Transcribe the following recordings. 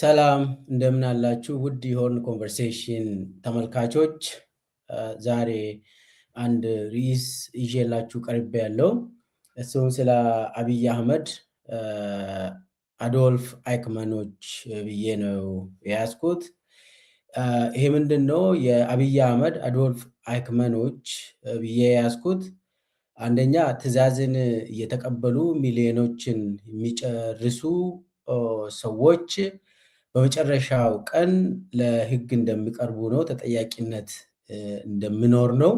ሰላም እንደምን አላችሁ? ውድ የሆርን ኮንቨርሴሽን ተመልካቾች፣ ዛሬ አንድ ርዕስ ይዤላችሁ ቀርቤያለሁ። እሱም ስለ አብይ አህመድ አዶልፍ አይክመኖች ብዬ ነው የያዝኩት። ይሄ ምንድን ነው? የአብይ አህመድ አዶልፍ አይክመኖች ብዬ የያዝኩት አንደኛ ትዕዛዝን እየተቀበሉ ሚሊዮኖችን የሚጨርሱ ሰዎች በመጨረሻው ቀን ለሕግ እንደሚቀርቡ ነው፣ ተጠያቂነት እንደሚኖር ነው።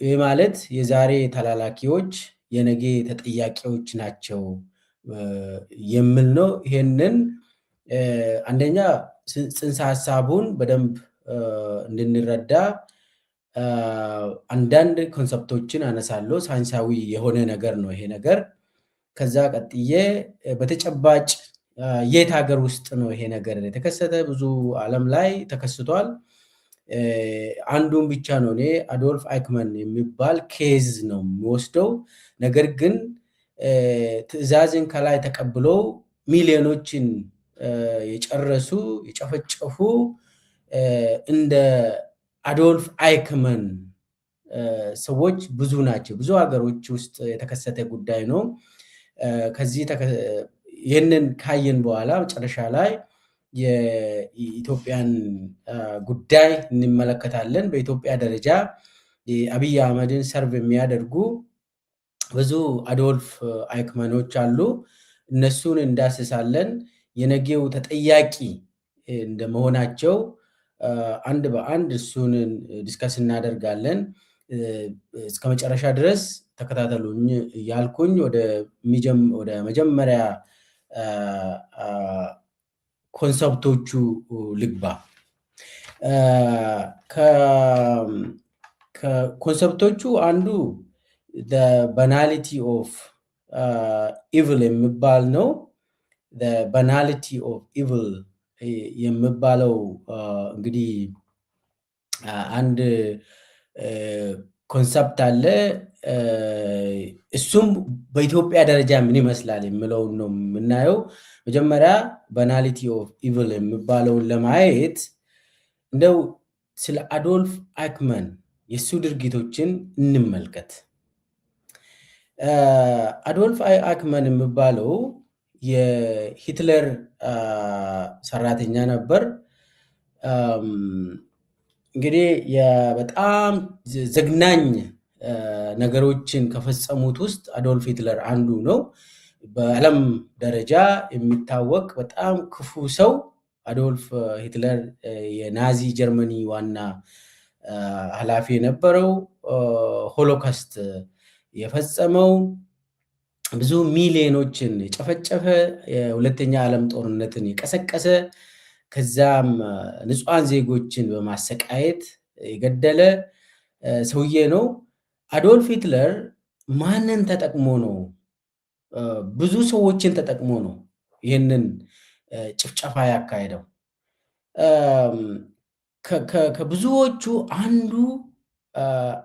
ይህ ማለት የዛሬ ተላላኪዎች የነገ ተጠያቂዎች ናቸው የሚል ነው። ይሄንን አንደኛ ጽንሰ ሀሳቡን በደንብ እንድንረዳ አንዳንድ ኮንሰፕቶችን አነሳለሁ። ሳይንሳዊ የሆነ ነገር ነው ይሄ ነገር። ከዛ ቀጥዬ በተጨባጭ የት ሀገር ውስጥ ነው ይሄ ነገር የተከሰተ? ብዙ ዓለም ላይ ተከስቷል። አንዱን ብቻ ነው እኔ አዶልፍ አይክመን የሚባል ኬዝ ነው የሚወስደው። ነገር ግን ትዕዛዝን ከላይ ተቀብለው ሚሊዮኖችን የጨረሱ የጨፈጨፉ እንደ አዶልፍ አይክመን ሰዎች ብዙ ናቸው። ብዙ ሀገሮች ውስጥ የተከሰተ ጉዳይ ነው። ከዚህ ይህንን ካየን በኋላ መጨረሻ ላይ የኢትዮጵያን ጉዳይ እንመለከታለን። በኢትዮጵያ ደረጃ አብይ አህመድን ሰርቭ የሚያደርጉ ብዙ አዶልፍ አይክመኖች አሉ። እነሱን እንዳስሳለን። የነገው ተጠያቂ እንደመሆናቸው አንድ በአንድ እሱን ዲስከስ እናደርጋለን። እስከ መጨረሻ ድረስ ተከታተሉኝ ያልኩኝ ወደ መጀመሪያ ኮንሰፕቶቹ ልግባ። ከኮንሰፕቶቹ አንዱ ባናሊቲ ኦፍ ኢቭል የሚባል ነው። ባናሊቲ ኦፍ ኢቭል የሚባለው እንግዲህ አንድ ኮንሰፕት አለ። እሱም በኢትዮጵያ ደረጃ ምን ይመስላል የሚለውን ነው የምናየው። መጀመሪያ ባናሊቲ ኦፍ ኢቭል የሚባለውን ለማየት እንደው ስለ አዶልፍ አይክመን የእሱ ድርጊቶችን እንመልከት። አዶልፍ አይክመን የሚባለው የሂትለር ሰራተኛ ነበር። እንግዲህ በጣም ዘግናኝ ነገሮችን ከፈጸሙት ውስጥ አዶልፍ ሂትለር አንዱ ነው። በዓለም ደረጃ የሚታወቅ በጣም ክፉ ሰው አዶልፍ ሂትለር የናዚ ጀርመኒ ዋና ኃላፊ የነበረው፣ ሆሎካስት የፈጸመው፣ ብዙ ሚሊዮኖችን የጨፈጨፈ፣ የሁለተኛ ዓለም ጦርነትን የቀሰቀሰ፣ ከዛም ንጹሃን ዜጎችን በማሰቃየት የገደለ ሰውዬ ነው። አዶልፍ ሂትለር ማንን ተጠቅሞ ነው? ብዙ ሰዎችን ተጠቅሞ ነው ይህንን ጭፍጨፋ ያካሄደው። ከብዙዎቹ አንዱ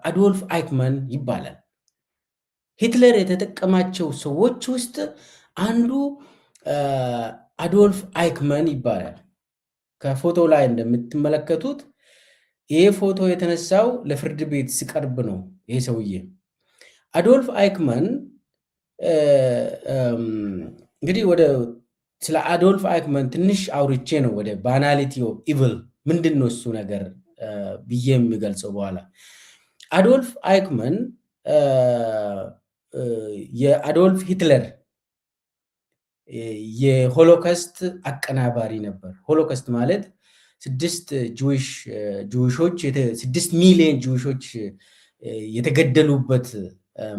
አዶልፍ አይክመን ይባላል። ሂትለር የተጠቀማቸው ሰዎች ውስጥ አንዱ አዶልፍ አይክመን ይባላል። ከፎቶ ላይ እንደምትመለከቱት ይሄ ፎቶ የተነሳው ለፍርድ ቤት ሲቀርብ ነው። ይሄ ሰውዬ አዶልፍ አይክመን እንግዲህ ስለ አዶልፍ አይክመን ትንሽ አውርቼ ነው ወደ ባናሊቲ ኦፍ ኢቭል ምንድን ነው እሱ ነገር ብዬ የሚገልጸው በኋላ። አዶልፍ አይክመን የአዶልፍ ሂትለር የሆሎካስት አቀናባሪ ነበር። ሆሎካስት ማለት 6 ሚሊዮን ጁዊሾች የተገደሉበት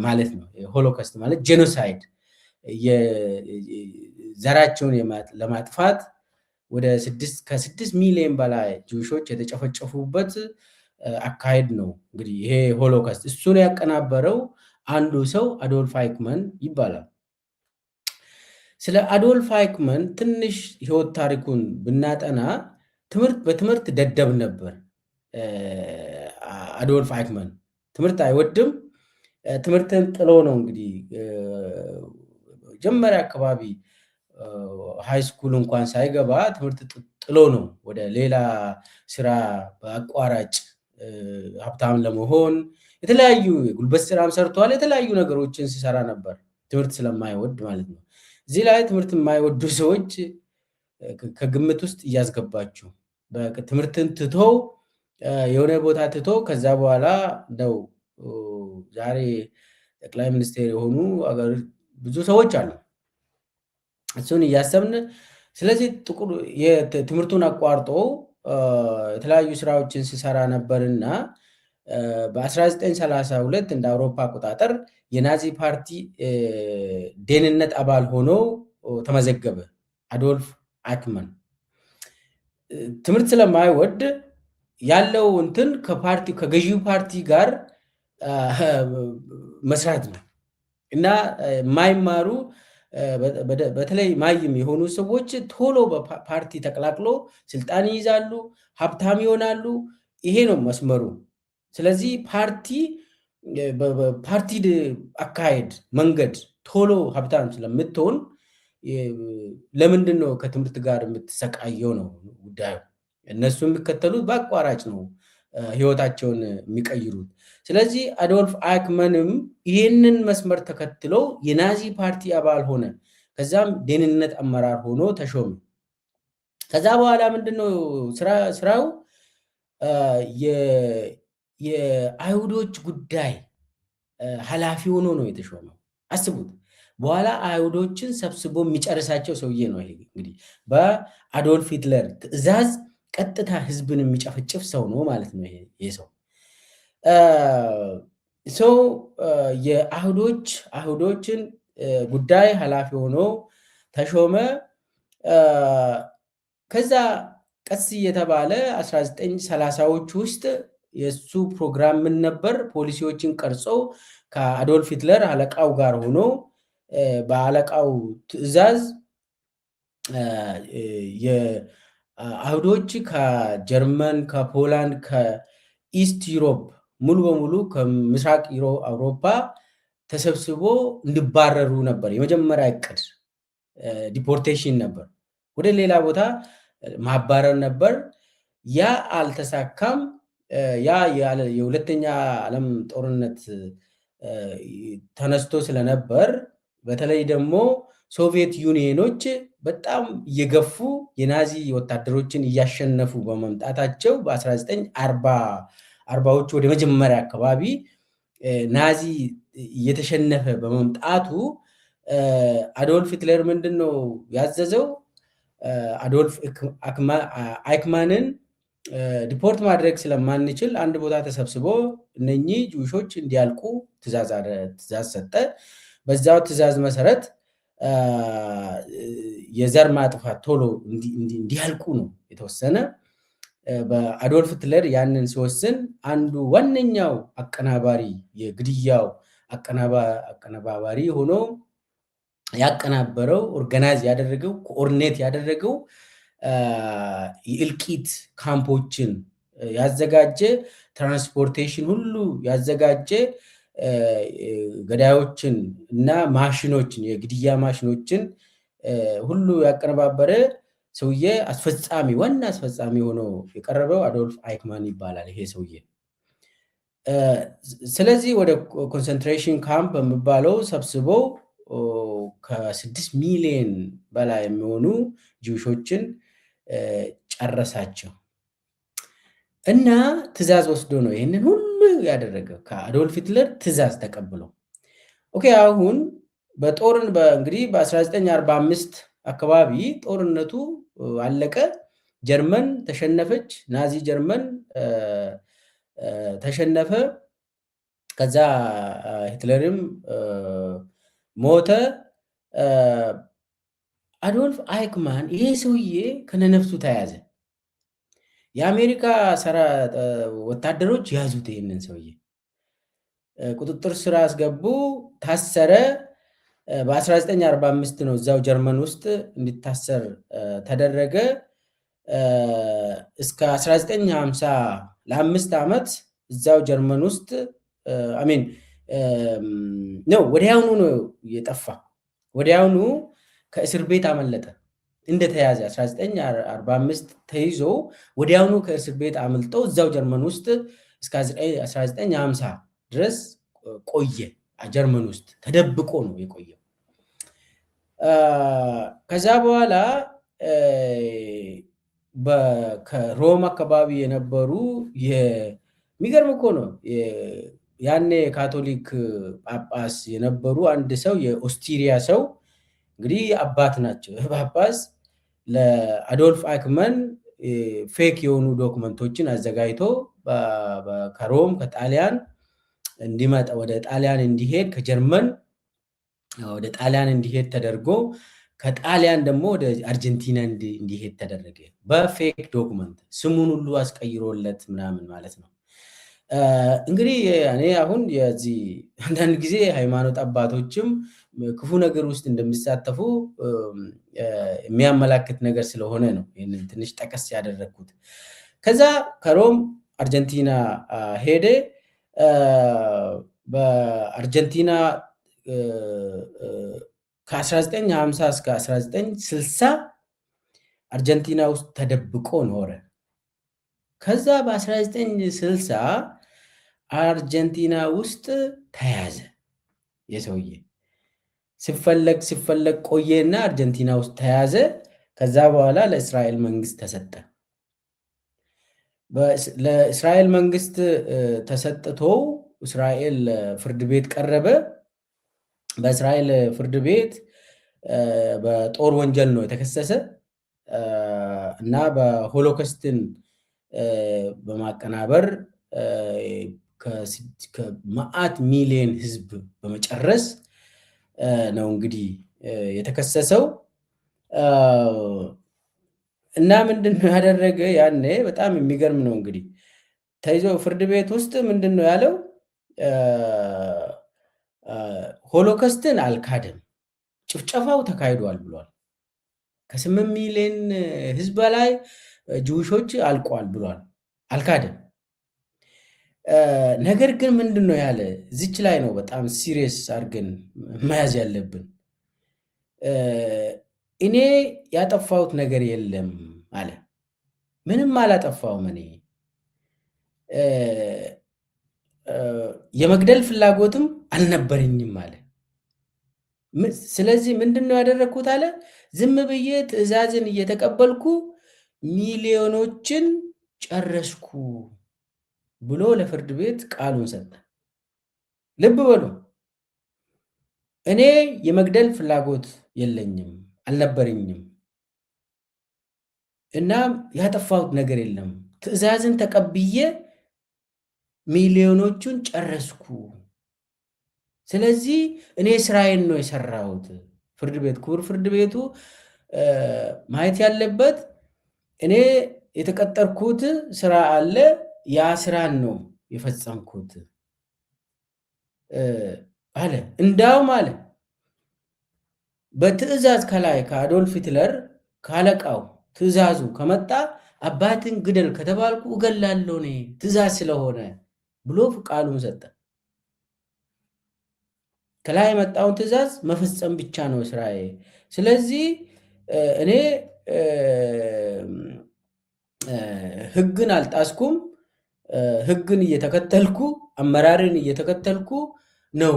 ማለት ነው። ሆሎካስት ማለት ጄኖሳይድ፣ ዘራቸውን ለማጥፋት ወደ 6 ሚሊዮን በላይ ጁዊሾች የተጨፈጨፉበት አካሄድ ነው። እንግዲህ ይሄ ሆሎካስት እሱን ያቀናበረው አንዱ ሰው አዶልፍ አይክመን ይባላል። ስለ አዶልፍ አይክመን ትንሽ ህይወት ታሪኩን ብናጠና በትምህርት ደደብ ነበር። አዶልፍ አይክመን ትምህርት አይወድም። ትምህርትን ጥሎ ነው እንግዲህ መጀመሪያ አካባቢ ሃይ ስኩል እንኳን ሳይገባ ትምህርት ጥሎ ነው ወደ ሌላ ስራ በአቋራጭ ሀብታም ለመሆን የተለያዩ የጉልበት ስራም ሰርተዋል። የተለያዩ ነገሮችን ሲሰራ ነበር ትምህርት ስለማይወድ ማለት ነው። እዚህ ላይ ትምህርት የማይወዱ ሰዎች ከግምት ውስጥ እያስገባችሁ ትምህርትን ትቶ የሆነ ቦታ ትቶ ከዛ በኋላ ነው ዛሬ ጠቅላይ ሚኒስቴር የሆኑ ብዙ ሰዎች አሉ። እሱን እያሰብን ስለዚህ ትምህርቱን አቋርጦ የተለያዩ ስራዎችን ሲሰራ ነበርና በ1932 እንደ አውሮፓ አቆጣጠር የናዚ ፓርቲ ደህንነት አባል ሆኖ ተመዘገበ። አዶልፍ አይክማን ትምህርት ስለማይወድ ያለው እንትን ከገዢው ፓርቲ ጋር መስራት ነው እና የማይማሩ በተለይ ማይም የሆኑ ሰዎች ቶሎ በፓርቲ ተቀላቅሎ ስልጣን ይይዛሉ፣ ሀብታም ይሆናሉ። ይሄ ነው መስመሩ። ስለዚህ ፓርቲ አካሄድ መንገድ ቶሎ ሀብታም ስለምትሆን ለምንድን ነው ከትምህርት ጋር የምትሰቃየው ነው ጉዳዩ። እነሱ የሚከተሉት በአቋራጭ ነው ህይወታቸውን የሚቀይሩት። ስለዚህ አዶልፍ አይክማንም ይህንን መስመር ተከትሎ የናዚ ፓርቲ አባል ሆነ። ከዛም ደህንነት አመራር ሆኖ ተሾመ። ከዛ በኋላ ምንድነው ስራው? የአይሁዶች ጉዳይ ኃላፊ ሆኖ ነው የተሾመው። አስቡት። በኋላ አይሁዶችን ሰብስቦ የሚጨርሳቸው ሰውዬ ነው። ይሄ እንግዲህ በአዶልፍ ሂትለር ትዕዛዝ ቀጥታ ህዝብን የሚጨፈጭፍ ሰው ነው ማለት ነው። ይሄ ሰው የአይሁዶችን ጉዳይ ኃላፊ ሆኖ ተሾመ። ከዛ ቀስ እየተባለ 1930ዎች ውስጥ የሱ ፕሮግራም ምን ነበር? ፖሊሲዎችን ቀርጾ ከአዶልፍ ሂትለር አለቃው ጋር ሆኖ በአለቃው ትዕዛዝ አይሁዶች ከጀርመን፣ ከፖላንድ፣ ከኢስት ዩሮፕ ሙሉ በሙሉ ከምስራቅ አውሮፓ ተሰብስቦ እንዲባረሩ ነበር የመጀመሪያ እቅድ። ዲፖርቴሽን ነበር፣ ወደ ሌላ ቦታ ማባረር ነበር። ያ አልተሳካም። ያ የሁለተኛ ዓለም ጦርነት ተነስቶ ስለነበር በተለይ ደግሞ ሶቪየት ዩኒየኖች በጣም እየገፉ የናዚ ወታደሮችን እያሸነፉ በመምጣታቸው በ1940ዎቹ ወደ መጀመሪያ አካባቢ ናዚ እየተሸነፈ በመምጣቱ አዶልፍ ሂትለር ምንድን ነው ያዘዘው? አዶልፍ አይክማንን ዲፖርት ማድረግ ስለማንችል አንድ ቦታ ተሰብስቦ እነኚህ ጁሾች እንዲያልቁ ትእዛዝ ሰጠ። በዛው ትእዛዝ መሰረት የዘር ማጥፋት ቶሎ እንዲያልቁ ነው የተወሰነ። በአዶልፍ ሂትለር ያንን ሲወስን አንዱ ዋነኛው አቀናባሪ የግድያው አቀናባሪ ሆኖ ያቀናበረው ኦርጋናይዝ ያደረገው ኮኦርዲኔት ያደረገው የእልቂት ካምፖችን ያዘጋጀ ትራንስፖርቴሽን ሁሉ ያዘጋጀ ገዳዮችን እና ማሽኖችን የግድያ ማሽኖችን ሁሉ ያቀነባበረ ሰውዬ ዋና አስፈጻሚ ሆኖ የቀረበው አዶልፍ አይክማን ይባላል ይሄ ሰውዬ። ስለዚህ ወደ ኮንሰንትሬሽን ካምፕ የሚባለው ሰብስቦ ከ6 ሚሊዮን በላይ የሚሆኑ ጂውሾችን ጨረሳቸው እና ትእዛዝ ወስዶ ነው ይህንን ሁሉ ያደረገው ከአዶልፍ ሂትለር ትእዛዝ ተቀብሎ። ኦኬ አሁን እንግዲህ በ1945 አካባቢ ጦርነቱ አለቀ። ጀርመን ተሸነፈች። ናዚ ጀርመን ተሸነፈ። ከዛ ሂትለርም ሞተ። አዶልፍ አይክማን ይሄ ሰውዬ ከነነፍሱ ተያዘ። የአሜሪካ ወታደሮች ያዙት። ይህንን ሰውዬ ቁጥጥር ስር አስገቡ። ታሰረ። በ1945 ነው እዛው ጀርመን ውስጥ እንዲታሰር ተደረገ። እስከ 1950 ለ5 ዓመት እዛው ጀርመን ውስጥ ወዲያውኑ ነው የጠፋ። ወዲያውኑ ከእስር ቤት አመለጠ። እንደተያዘ 1945 ተይዞ ወዲያውኑ ከእስር ቤት አምልጦ እዛው ጀርመን ውስጥ እስከ 1950 ድረስ ቆየ። ጀርመን ውስጥ ተደብቆ ነው የቆየው። ከዛ በኋላ ከሮም አካባቢ የነበሩ የሚገርም እኮ ነው። ያኔ ካቶሊክ ጳጳስ የነበሩ አንድ ሰው የኦስትሪያ ሰው እንግዲህ አባት ናቸው። ጳጳስ ለአዶልፍ አይክመን ፌክ የሆኑ ዶክመንቶችን አዘጋጅቶ ከሮም ከጣሊያን እንዲመጣ ወደ ጣሊያን እንዲሄድ ከጀርመን ወደ ጣሊያን እንዲሄድ ተደርጎ ከጣሊያን ደግሞ ወደ አርጀንቲና እንዲሄድ ተደረገ። በፌክ ዶክመንት ስሙን ሁሉ አስቀይሮለት ምናምን ማለት ነው። እንግዲህ እኔ አሁን የዚህ አንዳንድ ጊዜ ሃይማኖት አባቶችም ክፉ ነገር ውስጥ እንደሚሳተፉ የሚያመላክት ነገር ስለሆነ ነው ይህንን ትንሽ ጠቀስ ያደረግኩት። ከዛ ከሮም አርጀንቲና ሄደ። በአርጀንቲና ከ1950 እስከ 1960 አርጀንቲና ውስጥ ተደብቆ ኖረ። ከዛ በ1960 አርጀንቲና ውስጥ ተያዘ። የሰውዬ ሲፈለግ ቆየና አርጀንቲና ውስጥ ተያዘ። ከዛ በኋላ ለእስራኤል መንግስት ተሰጠ። ለእስራኤል መንግስት ተሰጥቶ እስራኤል ፍርድ ቤት ቀረበ። በእስራኤል ፍርድ ቤት በጦር ወንጀል ነው የተከሰሰ እና በሆሎኮስትን በማቀናበር ከመዓት ሚሊዮን ህዝብ በመጨረስ ነው እንግዲህ የተከሰሰው። እና ምንድነው ያደረገ? ያኔ በጣም የሚገርም ነው እንግዲህ ተይዞ ፍርድ ቤት ውስጥ ምንድነው ያለው? ሆሎኮስትን አልካደም፣ ጭፍጨፋው ተካሂዷል ብሏል። ከ8 ሚሊዮን ህዝብ በላይ ጅውሾች አልቋል ብሏል። አልካደም። ነገር ግን ምንድነው ያለ? እዚች ላይ ነው በጣም ሲሪየስ አድርገን መያዝ ያለብን። እኔ ያጠፋሁት ነገር የለም አለ። ምንም አላጠፋውም፣ እኔ የመግደል ፍላጎትም አልነበረኝም አለ። ስለዚህ ምንድነው ያደረግኩት አለ? ዝም ብዬ ትዕዛዝን እየተቀበልኩ ሚሊዮኖችን ጨረስኩ ብሎ ለፍርድ ቤት ቃሉን ሰጠ። ልብ በሉ፣ እኔ የመግደል ፍላጎት የለኝም አልነበረኝም እና ያጠፋሁት ነገር የለም፣ ትዕዛዝን ተቀብዬ ሚሊዮኖቹን ጨረስኩ። ስለዚህ እኔ ስራዬን ነው የሰራሁት። ፍርድ ቤት ክቡር ፍርድ ቤቱ ማየት ያለበት እኔ የተቀጠርኩት ስራ አለ፣ ያ ስራን ነው የፈጸምኩት አለ። እንዳውም አለ በትዕዛዝ ከላይ ከአዶልፍ ሂትለር ካለቃው ትዕዛዙ ከመጣ አባትን ግደል ከተባልኩ እገላለሁ እኔ ትዕዛዝ ስለሆነ ብሎ ቃሉን ሰጠ። ከላይ የመጣውን ትዕዛዝ መፈጸም ብቻ ነው ስራዬ። ስለዚህ እኔ ህግን አልጣስኩም፣ ህግን እየተከተልኩ አመራርን እየተከተልኩ ነው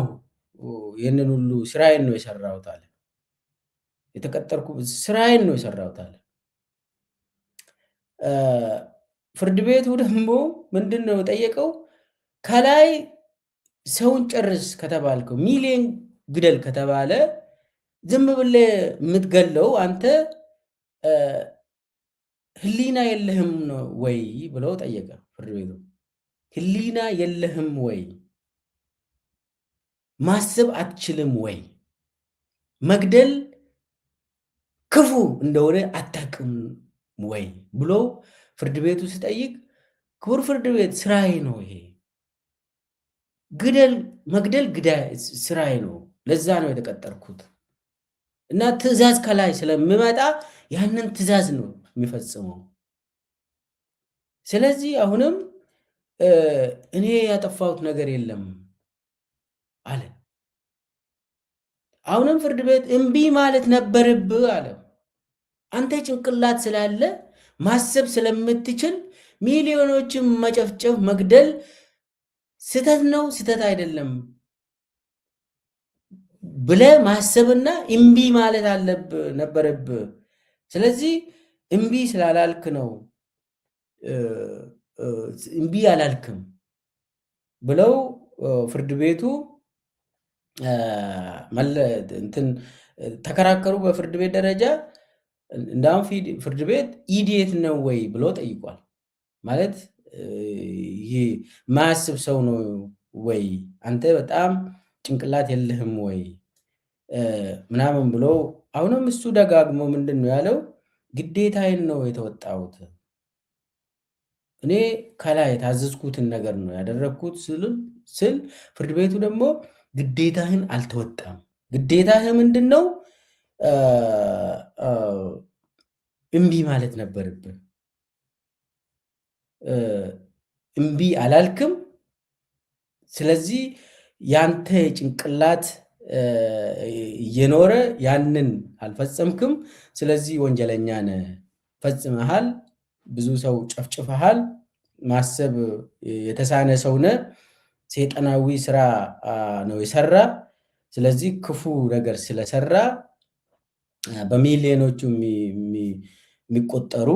ይህንን ሁሉ ስራዬን ነው የሰራሁት አለ። የተቀጠርኩ ስራዬን ነው የሰራሁት አለ። ፍርድ ቤቱ ደግሞ ምንድን ነው የጠየቀው? ከላይ ሰውን ጨርስ ከተባልከው፣ ሚሊዮን ግደል ከተባለ ዝም ብለህ የምትገለው አንተ ህሊና የለህም ወይ ብለው ጠየቀ ፍርድ ቤቱ። ህሊና የለህም ወይ? ማሰብ አትችልም ወይ? መግደል ክፉ እንደሆነ አታውቅም ወይ ብሎ ፍርድ ቤቱ ሲጠይቅ፣ ክቡር ፍርድ ቤት ስራዬ ነው ይሄ፣ መግደል ስራዬ ነው፣ ለዛ ነው የተቀጠርኩት እና ትዕዛዝ ከላይ ስለሚመጣ ያንን ትዕዛዝ ነው የሚፈጽመው። ስለዚህ አሁንም እኔ ያጠፋሁት ነገር የለም አለ። አሁንም ፍርድ ቤት እምቢ ማለት ነበረብህ አለ። አንተ ጭንቅላት ስላለ ማሰብ ስለምትችል ሚሊዮኖችን መጨፍጨፍ፣ መግደል ስህተት ነው ስህተት አይደለም ብለህ ማሰብና እምቢ ማለት ነበረብህ። ስለዚህ እምቢ ስላላልክ ነው እምቢ አላልክም ብለው ፍርድ ቤቱ እንትን ተከራከሩ። በፍርድ ቤት ደረጃ እንዳውም ፍርድ ቤት ኢዲየት ነው ወይ ብሎ ጠይቋል። ማለት ይሄ ማያስብ ሰው ነው ወይ አንተ በጣም ጭንቅላት የለህም ወይ ምናምን ብሎ አሁንም እሱ ደጋግሞ ምንድን ነው ያለው? ግዴታዬን ነው የተወጣሁት፣ እኔ ከላይ የታዘዝኩትን ነገር ነው ያደረግኩት ስል ፍርድ ቤቱ ደግሞ ግዴታህን አልተወጣም። ግዴታህ ምንድን ነው? እምቢ ማለት ነበረብን። እምቢ አላልክም። ስለዚህ ያንተ ጭንቅላት እየኖረ ያንን አልፈጸምክም። ስለዚህ ወንጀለኛ ነህ፣ ፈጽመሃል፣ ብዙ ሰው ጨፍጭፈሃል፣ ማሰብ የተሳነ ሰው ነህ፣ ሰይጣናዊ ስራ ነው የሰራ። ስለዚህ ክፉ ነገር ስለሰራ በሚሊዮኖቹ የሚቆጠሩ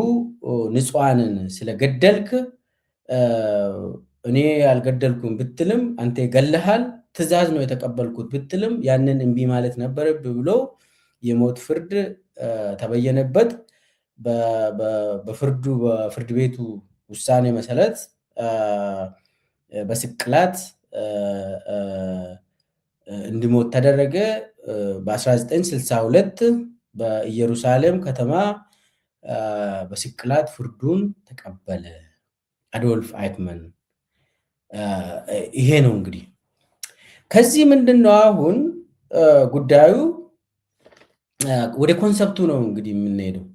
ንጹሐንን ስለገደልክ እኔ አልገደልኩም ብትልም አንተ ገለሃል፣ ትዕዛዝ ነው የተቀበልኩት ብትልም ያንን እምቢ ማለት ነበረብህ ብሎ የሞት ፍርድ ተበየነበት። በፍርድ ቤቱ ውሳኔ መሰረት በስቅላት እንዲሞት ተደረገ። በ1962 በኢየሩሳሌም ከተማ በስቅላት ፍርዱን ተቀበለ አዶልፍ አይክመን። ይሄ ነው እንግዲህ። ከዚህ ምንድን ነው አሁን ጉዳዩ ወደ ኮንሰፕቱ ነው እንግዲህ የምንሄደው።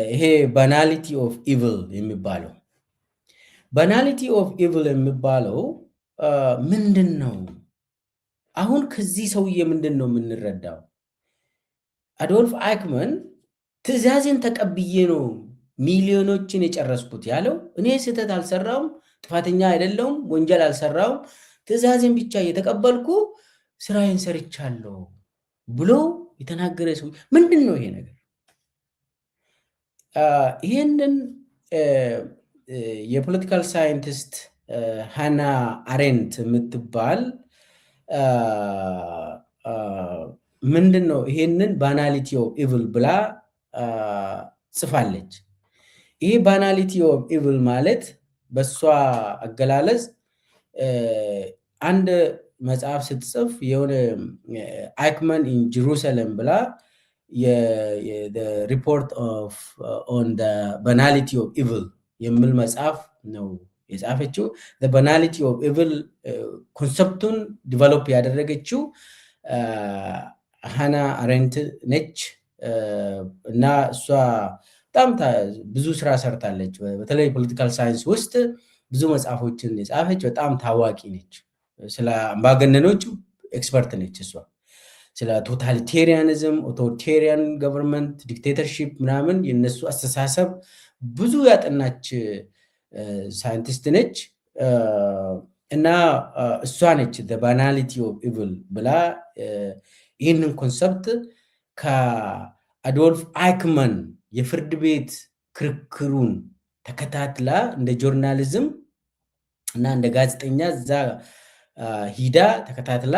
ይሄ ባናሊቲ ኦፍ ኢቭል የሚባለው ባናሊቲ ኦፍ ኢቭል የሚባለው ምንድን ነው? አሁን ከዚህ ሰውዬ ምንድን ነው የምንረዳው? አዶልፍ አይክመን ትዕዛዝን ተቀብዬ ነው ሚሊዮኖችን የጨረስኩት ያለው። እኔ ስህተት አልሰራውም፣ ጥፋተኛ አይደለሁም፣ ወንጀል አልሰራውም፣ ትዕዛዝን ብቻ እየተቀበልኩ ስራዬን ሰርቻለሁ ብሎ የተናገረ ሰው ምንድን ነው ይሄ ነገር? ይሄንን የፖለቲካል ሳይንቲስት ሃና አሬንት የምትባል ምንድን ነው ይሄንን ባናሊቲ ኦፍ ኢቭል ብላ ጽፋለች። ይሄ ባናሊቲ ኦፍ ኢቭል ማለት በእሷ አገላለጽ አንድ መጽሐፍ ስትጽፍ የሆነ አይክመን ኢን ጀሩሳሌም ብላ ሪፖርት ኦን ባናሊቲ ኦፍ ኢቭል የሚል መጽሐፍ ነው የጻፈችው። ባናሊቲ ኦፍ ኢቭል ኮንሰፕቱን ዲቨሎፕ ያደረገችው ሃና አሬንት ነች እና እሷ በጣም ብዙ ስራ ሰርታለች። በተለይ ፖለቲካል ሳይንስ ውስጥ ብዙ መጽሐፎችን የጻፈች በጣም ታዋቂ ነች። ስለ አምባገነኖች ኤክስፐርት ነች እሷ። ስለ ቶታሊቴሪያኒዝም፣ ኦቶሪቴሪያን ገቨርንመንት፣ ዲክቴተርሺፕ ምናምን የነሱ አስተሳሰብ ብዙ ያጠናች ሳይንቲስት ነች እና እሷ ነች ባናሊቲ ኦፍ ኢቭል ብላ ይህንን ኮንሰፕት ከአዶልፍ አይክመን የፍርድ ቤት ክርክሩን ተከታትላ እንደ ጆርናሊዝም እና እንደ ጋዜጠኛ እዛ ሂዳ ተከታትላ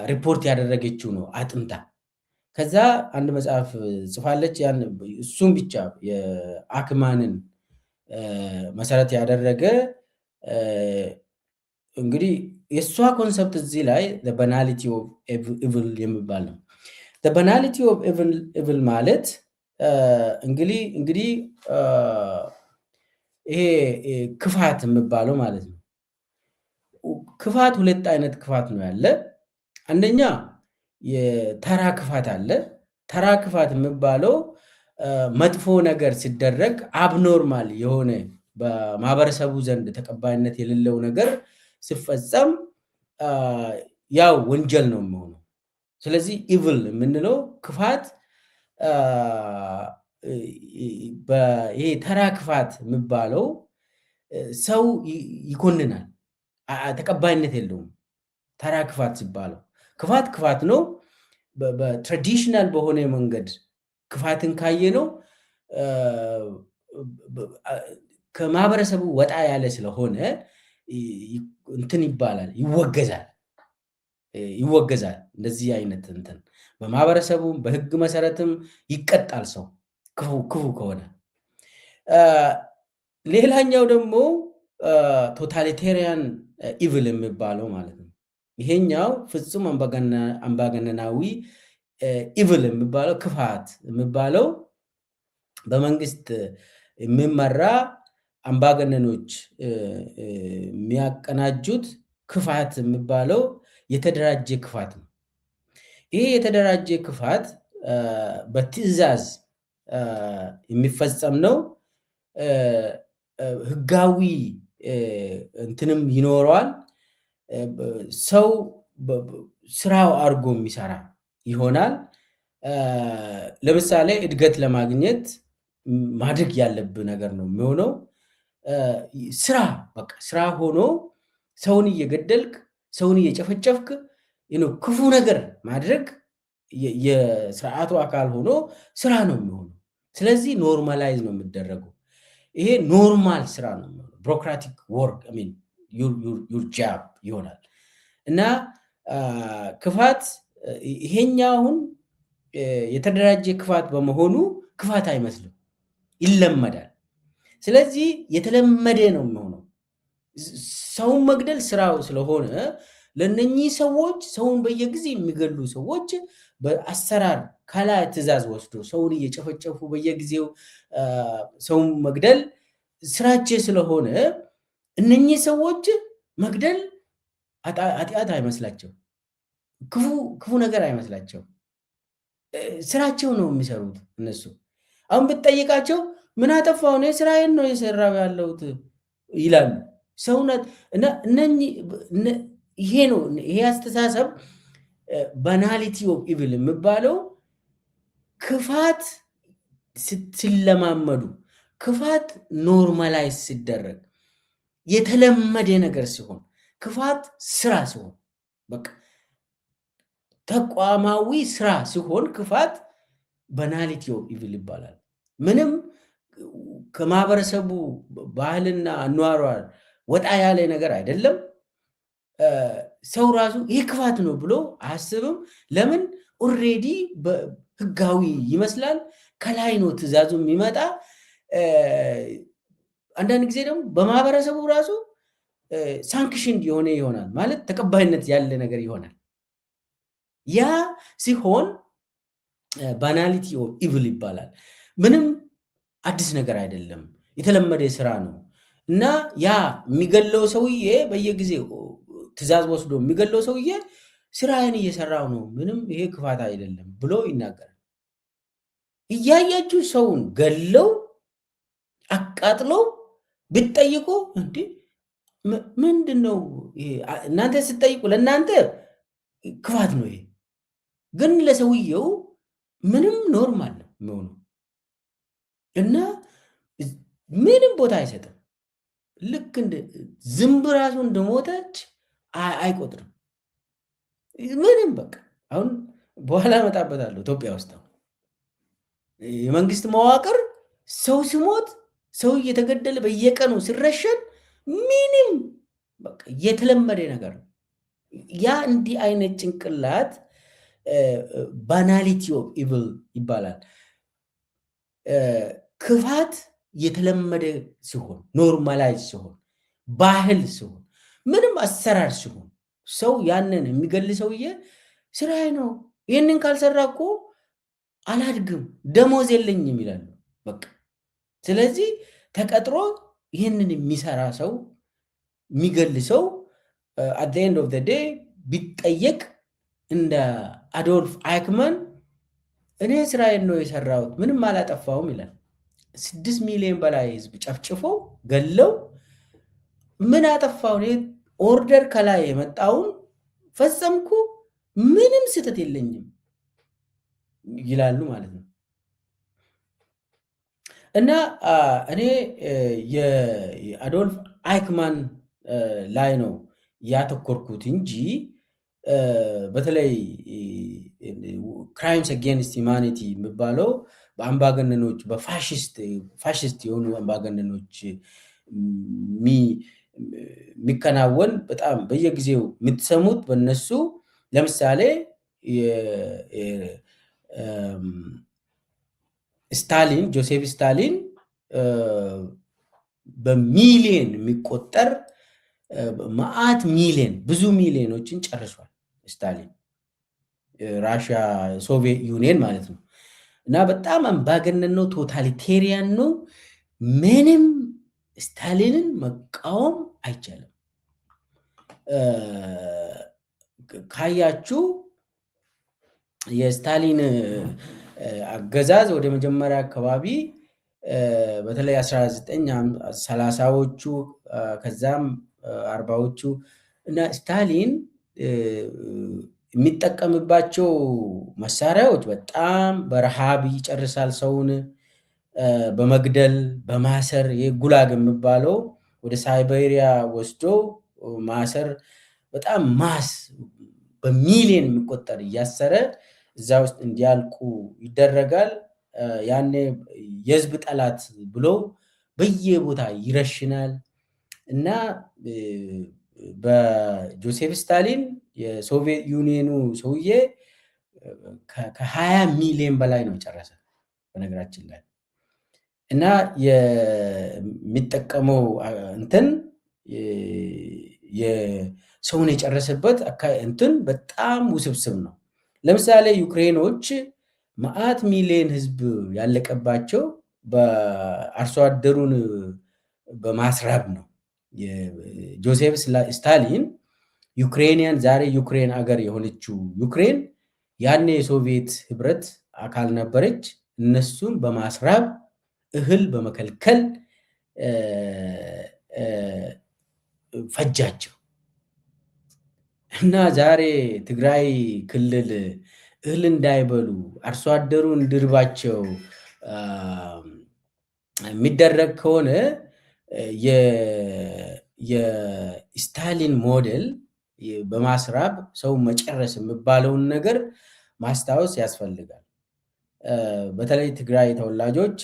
ሪፖርት ያደረገችው ነው አጥንታ። ከዛ አንድ መጽሐፍ ጽፋለች። እሱም ብቻ የአክማንን መሰረት ያደረገ እንግዲህ የእሷ ኮንሰፕት እዚህ ላይ ባናሊቲ ኦፍ ኢቭል የሚባል ነው። ባናሊቲ ኦፍ ኢቭል ማለት እንግዲህ ይሄ ክፋት የሚባለው ማለት ነው። ክፋት ሁለት አይነት ክፋት ነው ያለ። አንደኛ የተራ ክፋት አለ። ተራ ክፋት የሚባለው መጥፎ ነገር ሲደረግ አብኖርማል የሆነ በማህበረሰቡ ዘንድ ተቀባይነት የሌለው ነገር ሲፈጸም ያው ወንጀል ነው የሚሆነው። ስለዚህ ኢቭል የምንለው ክፋት ይሄ ተራ ክፋት የሚባለው ሰው ይኮንናል፣ ተቀባይነት የለውም። ተራ ክፋት ሲባለው ክፋት ክፋት ነው። በትራዲሽናል በሆነ መንገድ ክፋትን ካየ ነው ከማህበረሰቡ ወጣ ያለ ስለሆነ እንትን ይባላል፣ ይወገዛል። እንደዚህ አይነት እንትን በማህበረሰቡ በህግ መሰረትም ይቀጣል ሰው ክፉ ከሆነ። ሌላኛው ደግሞ ቶታሊቴሪያን ኢቭል የሚባለው ማለት ነው። ይሄኛው ፍጹም አምባገነናዊ ኢቭል የሚባለው ክፋት የሚባለው በመንግስት የሚመራ አምባገነኖች የሚያቀናጁት ክፋት የሚባለው የተደራጀ ክፋት ነው። ይሄ የተደራጀ ክፋት በትዕዛዝ የሚፈጸም ነው። ህጋዊ እንትንም ይኖረዋል። ሰው ስራው አድርጎ የሚሰራ ይሆናል። ለምሳሌ እድገት ለማግኘት ማድረግ ያለብህ ነገር ነው የሚሆነው። ስራ ሆኖ ሰውን እየገደልክ ሰውን እየጨፈጨፍክ ክፉ ነገር ማድረግ የስርዓቱ አካል ሆኖ ስራ ነው የሚሆነው። ስለዚህ ኖርማላይዝ ነው የሚደረገው። ይሄ ኖርማል ስራ ነው የሚሆነው። ቢሮክራቲክ ወርክ ዩር ጃብ ይሆናል። እና ክፋት ይሄኛውን የተደራጀ ክፋት በመሆኑ ክፋት አይመስልም፣ ይለመዳል። ስለዚህ የተለመደ ነው የሚሆነው። ሰውን መግደል ስራው ስለሆነ ለነኚህ ሰዎች ሰውን በየጊዜ የሚገሉ ሰዎች በአሰራር ከላይ ትዕዛዝ ወስዶ ሰውን እየጨፈጨፉ በየጊዜው ሰውን መግደል ስራቸው ስለሆነ እነኚህ ሰዎች መግደል ኃጢአት አይመስላቸው፣ ክፉ ነገር አይመስላቸው። ስራቸው ነው የሚሰሩት እነሱ። አሁን ብትጠይቃቸው ምን አጠፋው? እኔ ስራዬን ነው የሰራው ያለሁት ይላሉ። ሰውነት እና ይሄ ነው ይሄ አስተሳሰብ ባናሊቲ ኦፍ ኢቪል የሚባለው ክፋት ሲለማመዱ፣ ክፋት ኖርማላይዝ ሲደረግ፣ የተለመደ ነገር ሲሆን፣ ክፋት ስራ ሲሆን፣ በቃ ተቋማዊ ስራ ሲሆን ክፋት ባናሊቲ ኦፍ ኢቪል ይባላል። ምንም ከማህበረሰቡ ባህልና አኗኗር ወጣ ያለ ነገር አይደለም። ሰው ራሱ ይህ ክፋት ነው ብሎ አያስብም። ለምን? ኦልሬዲ ህጋዊ ይመስላል። ከላይ ነው ትዕዛዙ የሚመጣ። አንዳንድ ጊዜ ደግሞ በማህበረሰቡ ራሱ ሳንክሽን የሆነ ይሆናል፣ ማለት ተቀባይነት ያለ ነገር ይሆናል። ያ ሲሆን ባናሊቲ ኦፍ ኢቪል ይባላል። ምንም አዲስ ነገር አይደለም፣ የተለመደ ስራ ነው። እና ያ የሚገለው ሰውዬ በየጊዜው ትዕዛዝ ወስዶ የሚገለው ሰውዬ ስራዬን እየሰራው ነው፣ ምንም ይሄ ክፋት አይደለም ብሎ ይናገራል። እያያችሁ ሰውን ገለው አቃጥለው ብትጠይቁ እንዴ ምንድን ነው እናንተ ስትጠይቁ ለእናንተ ክፋት ነው ይሄ፣ ግን ለሰውየው ምንም ኖርማል ነው የሚሆነው እና ምንም ቦታ አይሰጥም። ልክ እንደ ዝንብ ራሱ እንደሞተች አይቆጥርም። ምንም በቃ አሁን በኋላ እመጣበታለሁ። ኢትዮጵያ ውስጥ የመንግስት መዋቅር ሰው ሲሞት ሰው እየተገደለ በየቀኑ ሲረሸን ምንም በቃ የተለመደ ነገር ነው። ያ እንዲህ አይነት ጭንቅላት ባናሊቲ ኦፍ ኢቪል ይባላል። ክፋት የተለመደ ሲሆን፣ ኖርማላይዝ ሲሆን፣ ባህል ሲሆን፣ ምንም አሰራር ሲሆን ሰው ያንን የሚገል ሰውዬ ስራዬ ነው፣ ይህንን ካልሰራ እኮ አላድግም፣ ደሞዝ የለኝም ይላሉ። በቃ ስለዚህ ተቀጥሮ ይህንን የሚሰራ ሰው የሚገል ሰው አት ዘ ኤንድ ኦፍ ዘ ዴይ ቢጠየቅ እንደ አዶልፍ አይክመን እኔ ስራዬን ነው የሰራሁት ምንም አላጠፋውም ይላል። 6 ሚሊዮን በላይ ህዝብ ጨፍጭፈው ገለው ምን አጠፋው? እኔ ኦርደር ከላይ የመጣውን ፈጸምኩ፣ ምንም ስህተት የለኝም ይላሉ ማለት ነው። እና እኔ የአዶልፍ አይክማን ላይ ነው ያተኮርኩት እንጂ በተለይ ክራይምስ አጌንስት ሂውማኒቲ የሚባለው በአምባገነኖች ፋሽስት የሆኑ አምባገነኖች የሚከናወን በጣም በየጊዜው የምትሰሙት በነሱ ለምሳሌ ስታሊን ጆሴፍ ስታሊን በሚሊየን የሚቆጠር መዓት ሚሊየን ብዙ ሚሊዮኖችን ጨርሷል ስታሊን ራሽያ ሶቪየት ዩኒየን ማለት ነው። እና በጣም አምባገነን ነው፣ ቶታሊቴሪያን ነው። ምንም ስታሊንን መቃወም አይቻልም። ካያችሁ የስታሊን አገዛዝ ወደ መጀመሪያ አካባቢ በተለይ 1930ዎቹ ከዛም 40ዎቹ እና ስታሊን የሚጠቀምባቸው መሳሪያዎች በጣም በረሃብ ይጨርሳል ሰውን በመግደል በማሰር የጉላግ የሚባለው ወደ ሳይቤሪያ ወስዶ ማሰር በጣም ማስ በሚሊዮን የሚቆጠር እያሰረ እዛ ውስጥ እንዲያልቁ ይደረጋል። ያኔ የህዝብ ጠላት ብሎ በየቦታ ይረሽናል። እና በጆሴፍ ስታሊን የሶቪየት ዩኒየኑ ሰውዬ ከ20 ሚሊዮን በላይ ነው የጨረሰ በነገራችን ላይ። እና የሚጠቀመው እንትን የሰውን የጨረሰበት እንትን በጣም ውስብስብ ነው። ለምሳሌ ዩክሬኖች መዓት ሚሊዮን ህዝብ ያለቀባቸው በአርሶ አደሩን በማስራብ ነው። ጆሴፍ ስታሊን ዩክሬንያን ዛሬ ዩክሬን አገር የሆነችው ዩክሬን ያኔ የሶቪየት ህብረት አካል ነበረች። እነሱን በማስራብ እህል በመከልከል ፈጃቸው እና ዛሬ ትግራይ ክልል እህል እንዳይበሉ አርሶ አደሩ እንዲርባቸው የሚደረግ ከሆነ የስታሊን ሞዴል በማስራብ ሰው መጨረስ የሚባለውን ነገር ማስታወስ ያስፈልጋል። በተለይ ትግራይ ተወላጆች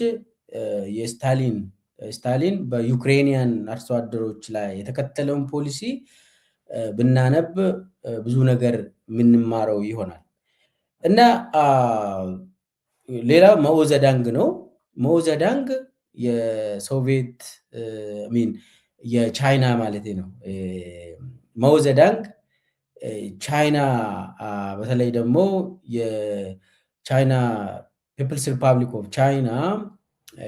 ስታሊን በዩክሬንያን አርሶ አደሮች ላይ የተከተለውን ፖሊሲ ብናነብ ብዙ ነገር የምንማረው ይሆናል። እና ሌላው ማኦዘዳንግ ነው። ማኦዘዳንግ የሶቪየት የቻይና ማለት ነው። ማኦዘዳንግ ቻይና በተለይ ደግሞ የቻይና ፒፕልስ ሪፐብሊክ ኦፍ ቻይና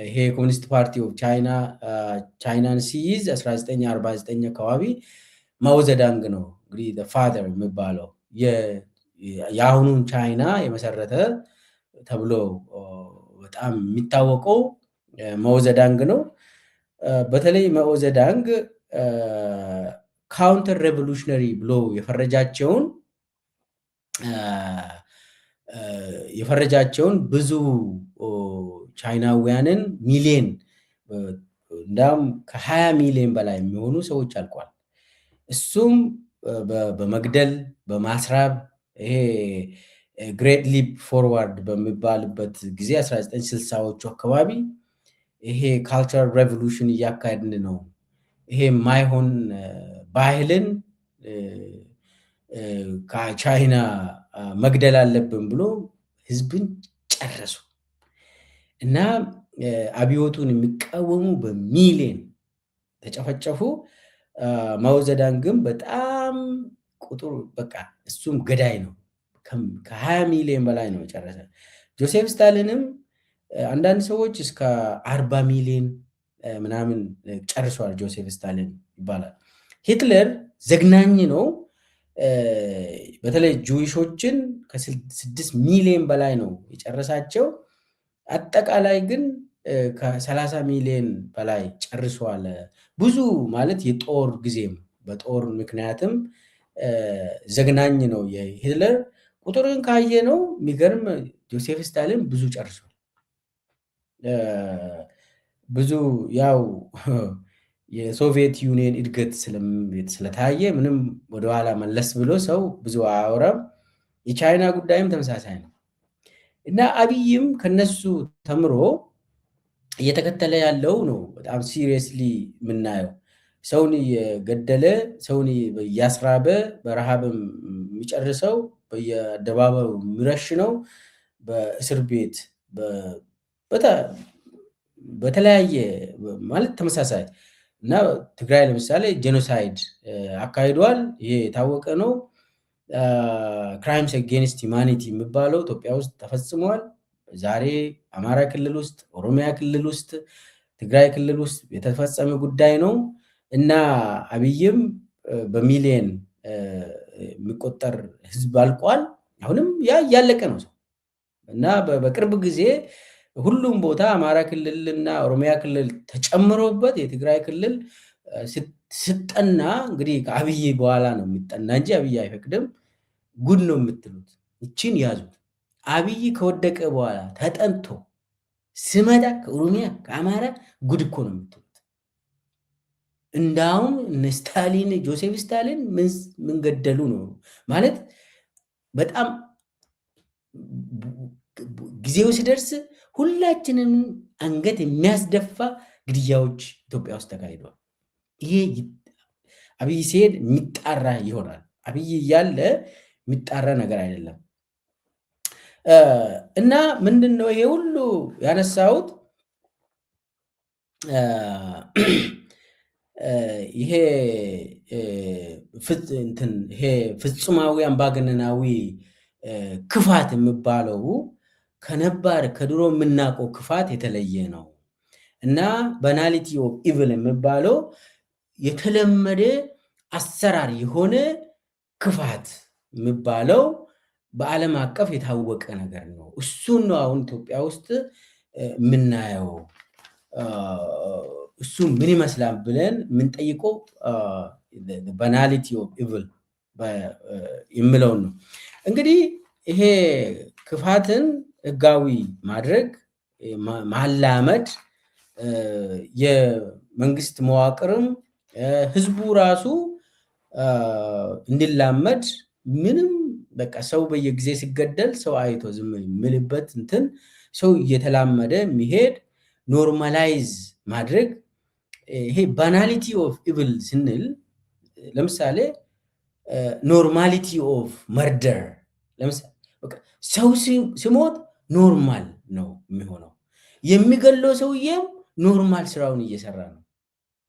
ይሄ ኮሚኒስት ፓርቲ ኦፍ ቻይናን ሲይዝ 1949 አካባቢ ማኦዘዳንግ ነው እንግዲህ ፋደር የሚባለው የአሁኑን ቻይና የመሰረተ ተብሎ በጣም የሚታወቀው ማኦዘዳንግ ነው። በተለይ ማኦዘዳንግ ካውንተር ሬቮሉሽነሪ ብሎ የፈረጃቸውን ብዙ ቻይናውያንን ሚሊዮን እንዳውም ከ20 ሚሊዮን በላይ የሚሆኑ ሰዎች አልቋል። እሱም በመግደል በማስራብ ይሄ ግሬት ሊፕ ፎርዋርድ በሚባልበት ጊዜ 1960ዎቹ አካባቢ ይሄ ካልቸራል ሬቮሉሽን እያካሄድን ነው፣ ይሄ ማይሆን ባህልን ከቻይና መግደል አለብን ብሎ ህዝብን ጨረሱ እና አብዮቱን የሚቃወሙ በሚሊዮን ተጨፈጨፉ። ማኦዘዳንግም በጣም ቁጥሩ በቃ እሱም ገዳይ ነው። ከ20 ሚሊዮን በላይ ነው የጨረሰ። ጆሴፍ ስታሊንም አንዳንድ ሰዎች እስከ 40 ሚሊዮን ምናምን ጨርሷል ጆሴፍ ስታሊን ይባላል። ሂትለር ዘግናኝ ነው። በተለይ ጁዊሾችን ከ6 ሚሊዮን በላይ ነው የጨረሳቸው። አጠቃላይ ግን ከ30 ሚሊዮን በላይ ጨርሷል። ብዙ ማለት የጦር ጊዜም በጦር ምክንያትም ዘግናኝ ነው የሂትለር ቁጥርን ካየ ነው የሚገርም ጆሴፍ ስታሊን ብዙ ጨርሷል። ብዙ ያው የሶቪየት ዩኒየን እድገት ስለታየ ምንም ወደኋላ መለስ ብሎ ሰው ብዙ አያወራም። የቻይና ጉዳይም ተመሳሳይ ነው እና አብይም ከነሱ ተምሮ እየተከተለ ያለው ነው። በጣም ሲሪየስሊ የምናየው ሰውን እየገደለ ሰውን እያስራበ በረሃብም የሚጨርሰው በየአደባባዩ የሚረሽነው በእስር ቤት በተለያየ ማለት ተመሳሳይ እና ትግራይ ለምሳሌ ጄኖሳይድ አካሂዷል። ይሄ የታወቀ ነው። ክራይምስ አጌንስት ሂውማኒቲ የሚባለው ኢትዮጵያ ውስጥ ተፈጽሟል። ዛሬ አማራ ክልል ውስጥ፣ ኦሮሚያ ክልል ውስጥ፣ ትግራይ ክልል ውስጥ የተፈጸመ ጉዳይ ነው እና አብይም በሚሊየን የሚቆጠር ህዝብ አልቋል። አሁንም ያ እያለቀ ነው ሰው እና በቅርብ ጊዜ ሁሉም ቦታ አማራ ክልል እና ኦሮሚያ ክልል ተጨምሮበት የትግራይ ክልል ስጠና እንግዲህ ከአብይ በኋላ ነው የሚጠና እንጂ አብይ አይፈቅድም። ጉድ ነው የምትሉት ይችን ያዙት። አብይ ከወደቀ በኋላ ተጠንቶ ስመጣ ከኦሮሚያ ከአማራ ጉድ እኮ ነው የምትሉት። እንዳውም ስታሊን ጆሴፍ ስታሊን ምን ገደሉ ነው ማለት በጣም ጊዜው ሲደርስ ሁላችንም አንገት የሚያስደፋ ግድያዎች ኢትዮጵያ ውስጥ ተካሂደዋል። ይሄ አብይ ሲሄድ የሚጣራ ይሆናል። አብይ እያለ የሚጣራ ነገር አይደለም። እና ምንድን ነው ይሄ ሁሉ ያነሳሁት? ይሄ ፍጹማዊ አምባገነናዊ ክፋት የሚባለው ከነባር ከድሮ የምናውቀው ክፋት የተለየ ነው እና ባናሊቲ ኦፍ ኢቭል የሚባለው የተለመደ አሰራር የሆነ ክፋት የሚባለው በዓለም አቀፍ የታወቀ ነገር ነው። እሱን ነው አሁን ኢትዮጵያ ውስጥ የምናየው። እሱ ምን ይመስላል ብለን የምንጠይቀው ባናሊቲ ኦፍ ኢቭል የምለውን ነው። እንግዲህ ይሄ ክፋትን ህጋዊ ማድረግ ማላመድ የመንግስት መዋቅርም ህዝቡ ራሱ እንዲላመድ ምንም በቃ ሰው በየጊዜ ሲገደል ሰው አይቶ ዝም የሚልበት እንትን ሰው እየተላመደ የሚሄድ ኖርማላይዝ ማድረግ ይሄ ባናሊቲ ኦፍ ኢቭል ስንል ለምሳሌ ኖርማሊቲ ኦፍ መርደር ለምሳሌ ሰው ሲሞት ኖርማል ነው የሚሆነው። የሚገለው ሰውዬም ኖርማል ስራውን እየሰራ ነው።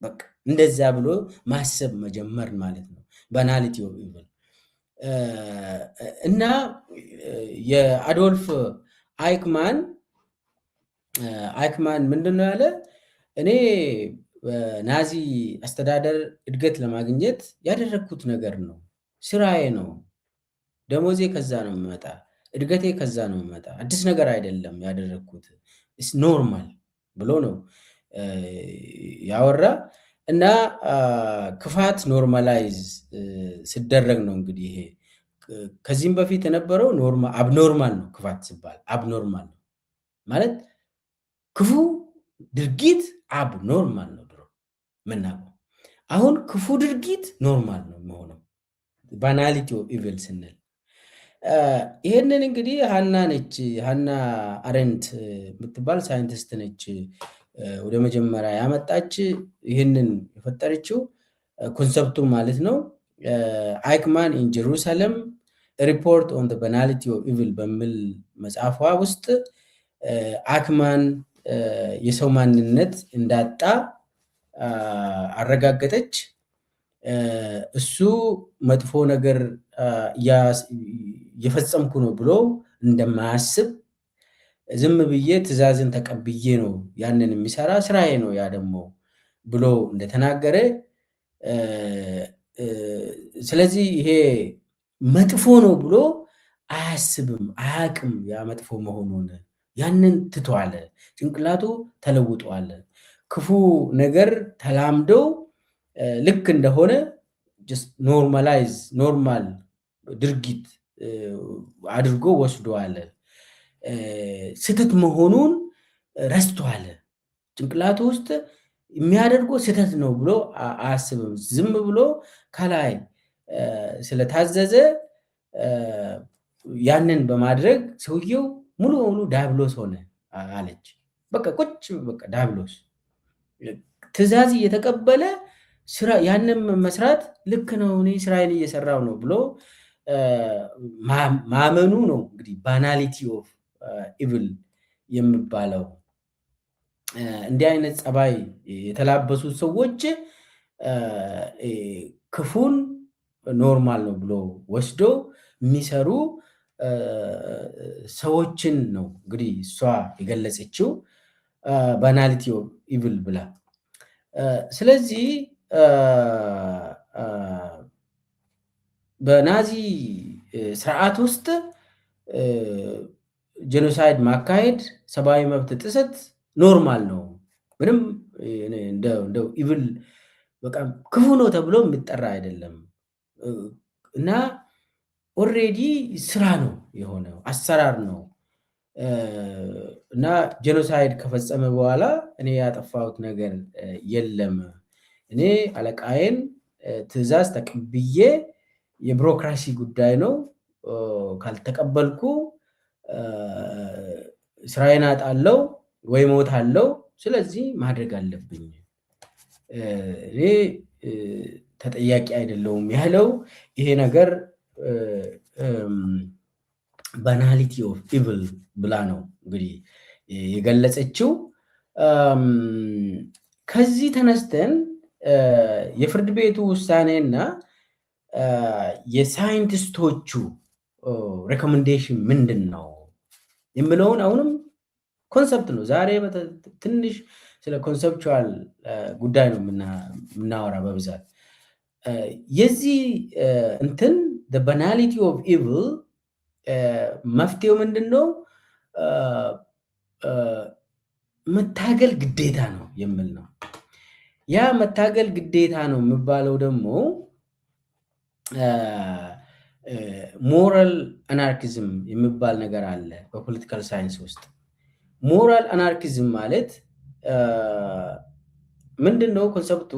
በቃ እንደዛ ብሎ ማሰብ መጀመር ማለት ነው ባናሊቲ ኦፍ ኢቭል። እና የአዶልፍ አይክማን ምንድን ነው ያለ? እኔ ናዚ አስተዳደር እድገት ለማግኘት ያደረግኩት ነገር ነው፣ ስራዬ ነው፣ ደሞዜ ከዛ ነው የሚመጣ፣ እድገቴ ከዛ ነው የሚመጣ፣ አዲስ ነገር አይደለም ያደረግኩት፣ ኖርማል ብሎ ነው ያወራ። እና ክፋት ኖርማላይዝ ሲደረግ ነው እንግዲህ ይሄ ከዚህም በፊት የነበረው አብኖርማል ነው። ክፋት ሲባል አብኖርማል ነው ማለት ክፉ ድርጊት አብኖርማል ነው ድሮ ምናውቀው። አሁን ክፉ ድርጊት ኖርማል ነው የሚሆነው ባናሊቲ ኦፍ ኢቪል ስንል። ይህንን እንግዲህ ሃና አረንት የምትባል ሳይንቲስት ነች ወደ መጀመሪያ ያመጣች ይህንን የፈጠረችው ኮንሰፕቱ ማለት ነው። አይክማን ኢን ጀሩሳሌም ሪፖርት ኦን ባናሊቲ ኦፍ ኢቪል በሚል መጽሐፏ ውስጥ አይክማን የሰው ማንነት እንዳጣ አረጋገጠች። እሱ መጥፎ ነገር እየፈጸምኩ ነው ብሎ እንደማያስብ፣ ዝም ብዬ ትዕዛዝን ተቀብዬ ነው ያንን የሚሰራ ስራዬ ነው ያ ደግሞ ብሎ እንደተናገረ፣ ስለዚህ ይሄ መጥፎ ነው ብሎ አያስብም፣ አያቅም ያ መጥፎ መሆኑን። ያንን ትቷል፣ ጭንቅላቱ ተለውጧል። ክፉ ነገር ተላምደው ልክ እንደሆነ ኖርማል ድርጊት አድርጎ ወስዷል። ስህተት መሆኑን ረስቷል። ጭንቅላቱ ውስጥ የሚያደርገው ስህተት ነው ብሎ አያስብም። ዝም ብሎ ከላይ ስለታዘዘ ያንን በማድረግ ሰውየው ሙሉ በሙሉ ዳብሎስ ሆነ አለች። በቃ ቁጭ በቃ ዳብሎስ ትእዛዝ እየተቀበለ ያንን መስራት ልክ ነው፣ እኔ ስራዬን እየሰራው ነው ብሎ ማመኑ ነው እንግዲህ ባናሊቲ ኦፍ ኢቭል የሚባለው። እንዲህ አይነት ጸባይ የተላበሱ ሰዎች ክፉን ኖርማል ነው ብሎ ወስዶ የሚሰሩ ሰዎችን ነው እንግዲህ እሷ የገለጸችው ባናሊቲ ኦፍ ኢቭል ብላ። ስለዚህ በናዚ ስርዓት ውስጥ ጄኖሳይድ ማካሄድ፣ ሰብአዊ መብት ጥሰት ኖርማል ነው። ምንም እንደው ኢቭል በቃ ክፉ ነው ተብሎ የሚጠራ አይደለም እና ኦልሬዲ ስራ ነው የሆነው፣ አሰራር ነው እና ጄኖሳይድ ከፈጸመ በኋላ እኔ ያጠፋሁት ነገር የለም፣ እኔ አለቃዬን ትዕዛዝ ተቀብዬ የቢሮክራሲ ጉዳይ ነው፣ ካልተቀበልኩ ስራዬን አጣለው ወይ ሞታለው፣ ስለዚህ ማድረግ አለብኝ፣ እኔ ተጠያቂ አይደለሁም ያለው ይሄ ነገር ባናሊቲ ኦፍ ኢቭል ብላ ነው እንግዲህ የገለጸችው። ከዚህ ተነስተን የፍርድ ቤቱ ውሳኔና የሳይንቲስቶቹ ሬኮሜንዴሽን ምንድን ነው የሚለውን አሁንም ኮንሰፕት ነው። ዛሬ ትንሽ ስለ ኮንሰፕቹዋል ጉዳይ ነው የምናወራ በብዛት። የዚህ እንትን ባናሊቲ ኦፍ ኢቭል መፍትሄው ምንድን ነው? መታገል ግዴታ ነው የሚል ነው። ያ መታገል ግዴታ ነው የሚባለው ደግሞ ሞራል አናርኪዝም የሚባል ነገር አለ በፖለቲካል ሳይንስ ውስጥ። ሞራል አናርኪዝም ማለት ምንድን ነው? ኮንሰፕቱ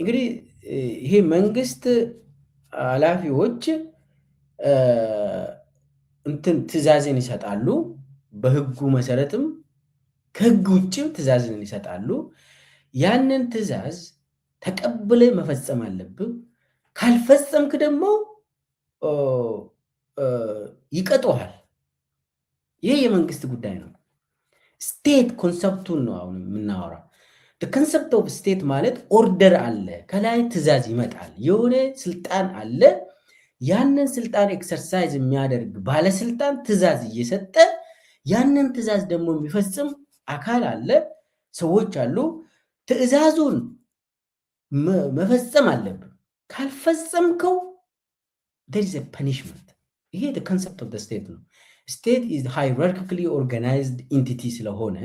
እንግዲህ ይሄ መንግስት ኃላፊዎች እንትን ትዕዛዝን ይሰጣሉ፣ በህጉ መሰረትም ከህግ ውጭም ትዕዛዝን ይሰጣሉ። ያንን ትዕዛዝ ተቀብለ መፈጸም አለብህ። ካልፈጸምክ ደግሞ ይቀጡሃል። ይህ የመንግስት ጉዳይ ነው። ስቴት ኮንሰፕቱን ነው አሁን የምናወራ። ኮንሰፕት ኦፍ ስቴት ማለት ኦርደር አለ፣ ከላይ ትዕዛዝ ይመጣል፣ የሆነ ስልጣን አለ። ያንን ስልጣን ኤክሰርሳይዝ የሚያደርግ ባለስልጣን ትዕዛዝ እየሰጠ ያንን ትዕዛዝ ደግሞ የሚፈጽም አካል አለ፣ ሰዎች አሉ። ትዕዛዙን መፈጸም አለብን። ካልፈጸምከው there is a punishment። ይሄ the concept of the state ነው። ስቴት is hierarchically organized entity ስለሆነ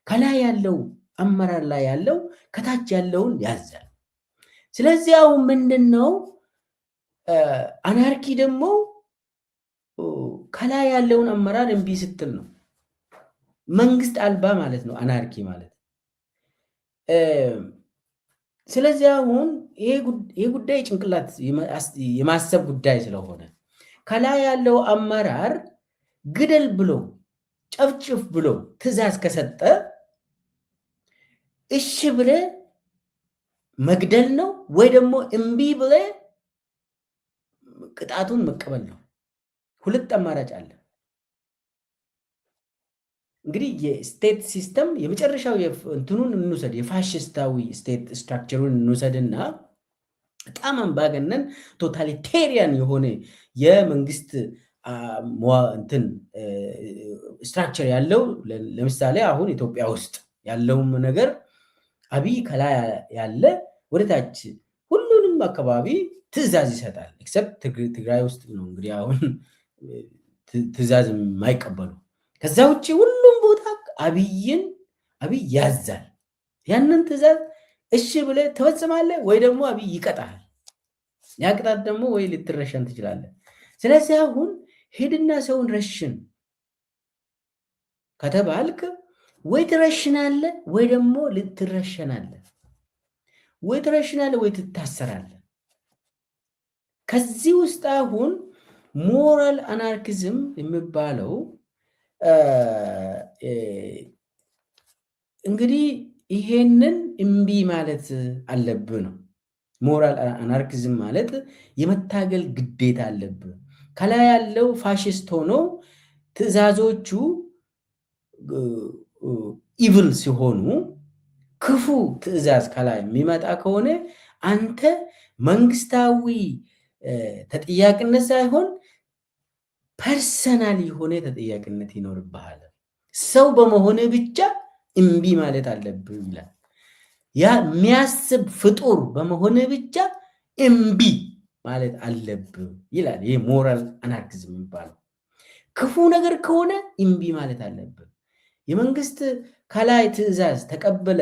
ከላይ ያለው አመራር ላይ ያለው ከታች ያለውን ያዛል። ስለዚህ አሁን ምንድነው አናርኪ ደግሞ ከላይ ያለውን አመራር እምቢ ስትል ነው። መንግስት አልባ ማለት ነው አናርኪ ማለት። ስለዚህ አሁን ይሄ ጉዳይ ጭንቅላት የማሰብ ጉዳይ ስለሆነ ከላይ ያለው አመራር ግደል ብሎ ጨፍጭፍ ብሎ ትዕዛዝ ከሰጠ እሺ ብለ መግደል ነው ወይ ደግሞ እምቢ ብለ ቅጣቱን መቀበል ነው። ሁለት አማራጭ አለ። እንግዲህ የስቴት ሲስተም የመጨረሻው እንትኑን እንውሰድ፣ የፋሽስታዊ ስቴት ስትራክቸሩን እንውሰድና በጣም አምባገነን ቶታሊቴሪያን የሆነ የመንግስት እንትን ስትራክቸር ያለው ለምሳሌ አሁን ኢትዮጵያ ውስጥ ያለውም ነገር አብይ ከላይ ያለ ወደታች ሁሉንም አካባቢ ትዕዛዝ ይሰጣል። ኤክሰፕት ትግራይ ውስጥ ነው እንግዲህ አሁን ትዕዛዝ የማይቀበሉ። ከዛ ውጭ ሁሉም ቦታ አብይ ያዛል። ያንን ትዕዛዝ እሺ ብለህ ትፈጽማለህ ወይ ደግሞ አብይ ይቀጣል። ያቅጣት ደግሞ ወይ ልትረሸን ትችላለህ። ስለዚህ አሁን ሂድና ሰውን ረሽን ከተባልክ ወይ ትረሽናለህ ወይ ደግሞ ልትረሸናለህ፣ ወይ ትረሽናለህ ወይ ትታሰራለህ። ከዚህ ውስጥ አሁን ሞራል አናርኪዝም የሚባለው እንግዲህ ይሄንን እምቢ ማለት አለብህ ነው። ሞራል አናርኪዝም ማለት የመታገል ግዴታ አለብህ። ከላይ ያለው ፋሽስት ሆኖ ትዕዛዞቹ ኢቭል ሲሆኑ ክፉ ትዕዛዝ ከላይ የሚመጣ ከሆነ አንተ መንግስታዊ ተጠያቂነት ሳይሆን ፐርሰናል የሆነ ተጠያቂነት ይኖርብሃል። ሰው በመሆነ ብቻ እምቢ ማለት አለብህ ይላል። ያ የሚያስብ ፍጡር በመሆነ ብቻ እምቢ ማለት አለብህ ይላል። ይህ ሞራል አናርኪዝም የሚባለው ክፉ ነገር ከሆነ እምቢ ማለት አለብህ። የመንግስት ከላይ ትዕዛዝ ተቀበለ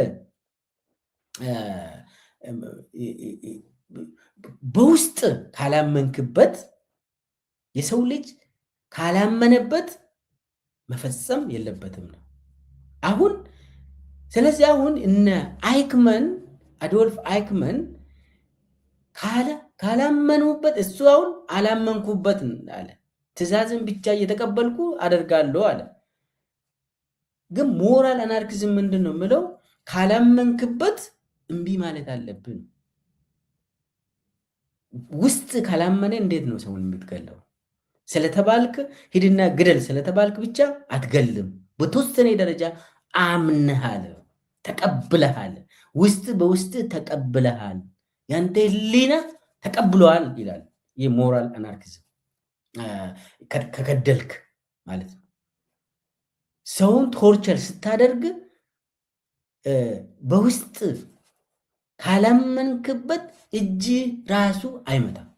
በውስጥ ካላመንክበት፣ የሰው ልጅ ካላመነበት መፈጸም የለበትም ነው አሁን። ስለዚህ አሁን እነ አይክመን አዶልፍ አይክመን ካላመኑበት፣ እሱ አሁን አላመንኩበት አለ። ትዕዛዝን ብቻ እየተቀበልኩ አደርጋለሁ አለ። ግን ሞራል አናርኪዝም ምንድን ነው የምለው? ካላመንክበት እምቢ ማለት አለብን። ውስጥ ካላመነ እንዴት ነው ሰውን የምትገለው? ስለተባልክ ሂድና ግደል ስለተባልክ ብቻ አትገልም። በተወሰነ ደረጃ አምነሃል፣ ተቀብለሃል፣ ውስጥ በውስጥ ተቀብለሃል፣ ያንተ ህሊና ተቀብለዋል ይላል። የሞራል አናርኪዝም ከገደልክ ማለት ነው። ሰውን ቶርቸር ስታደርግ በውስጥ ካላመንክበት እጅ ራሱ አይመታም።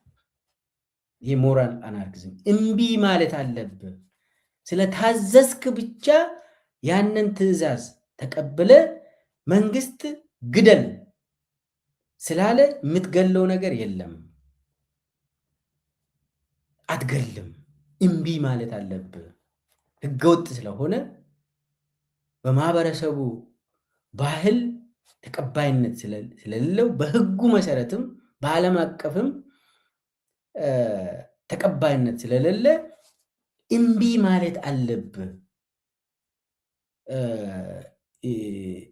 የሞራል አናርኪዝም እምቢ ማለት አለብህ። ስለታዘዝክ ብቻ ያንን ትዕዛዝ ተቀብለ መንግስት ግደል ስላለ የምትገለው ነገር የለም፣ አትገልም። እምቢ ማለት አለብህ። ህገወጥ ስለሆነ በማህበረሰቡ ባህል ተቀባይነት ስለሌለው በህጉ መሰረትም በዓለም አቀፍም ተቀባይነት ስለሌለ እምቢ ማለት አለብህ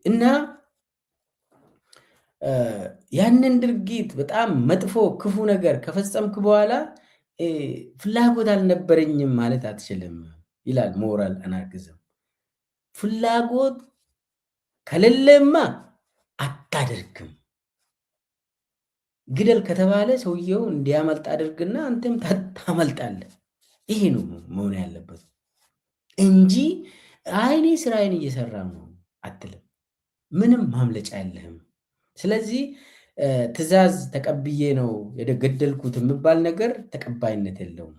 እና ያንን ድርጊት በጣም መጥፎ ክፉ ነገር ከፈጸምክ በኋላ ፍላጎት አልነበረኝም ማለት አትችልም ይላል ሞራል አናርኪዝም። ፍላጎት ከሌለማ አታደርግም። ግደል ከተባለ ሰውየው እንዲያመልጥ አድርግና አንተም ታመልጣለህ። ይሄ ነው መሆን ያለበት እንጂ አይኔ ስራዬን እየሰራ ነው አትልም። ምንም ማምለጫ የለህም። ስለዚህ ትዕዛዝ ተቀብዬ ነው የገደልኩት የሚባል ነገር ተቀባይነት የለውም።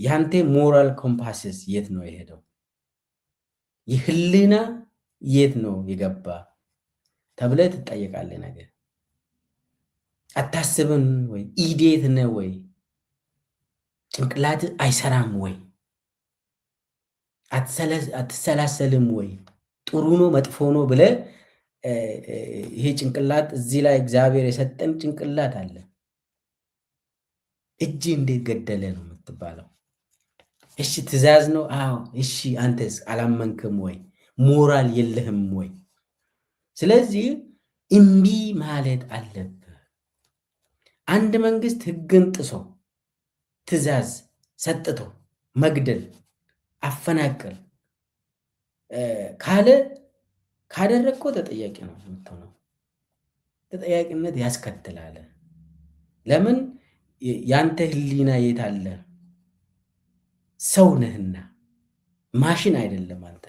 ያንተ ሞራል ኮምፓስስ የት ነው የሄደው? የህሊና የት ነው የገባ ተብለህ ትጠየቃለህ። ነገር አታስብም ወይ? ኢዴት ነህ ወይ? ጭንቅላት አይሰራም ወይ? አትሰላሰልም ወይ? ጥሩ ነው መጥፎ ነው ብለህ ይሄ ጭንቅላት እዚህ ላይ እግዚአብሔር የሰጠን ጭንቅላት አለ። እጅ እንዴት ገደለ ነው የምትባለው? እሺ ትዕዛዝ ነው። አዎ እሺ፣ አንተስ አላመንክም ወይ? ሞራል የለህም ወይ? ስለዚህ እምቢ ማለት አለብህ። አንድ መንግስት ህግን ጥሶ ትዕዛዝ ሰጥቶ መግደል፣ አፈናቀል ካለ ካደረግከው ተጠያቂ ነው የምትሆነው። ተጠያቂነት ያስከትላል። ለምን? ያንተ ህሊና የት አለ? ሰው ነህና ማሽን አይደለም። አንተ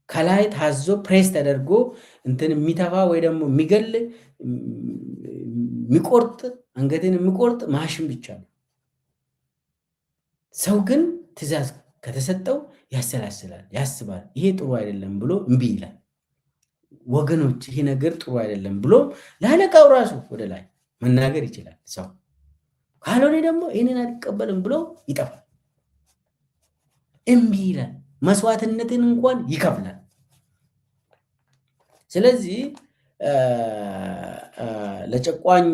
ከላይ ታዞ ፕሬስ ተደርጎ እንትን የሚተፋ ወይ ደግሞ የሚገል የሚቆርጥ አንገትን የሚቆርጥ ማሽን ብቻ ነው። ሰው ግን ትዕዛዝ ከተሰጠው ያሰላስላል፣ ያስባል። ይሄ ጥሩ አይደለም ብሎ እምቢ ይላል። ወገኖች ይሄ ነገር ጥሩ አይደለም ብሎ ለአለቃው ራሱ ወደ ላይ መናገር ይችላል ሰው። ካልሆነ ደግሞ ይህንን አልቀበልም ብሎ ይጠፋል፣ እምቢ ይላል፣ መስዋዕትነትን እንኳን ይከፍላል። ስለዚህ ለጨቋኝ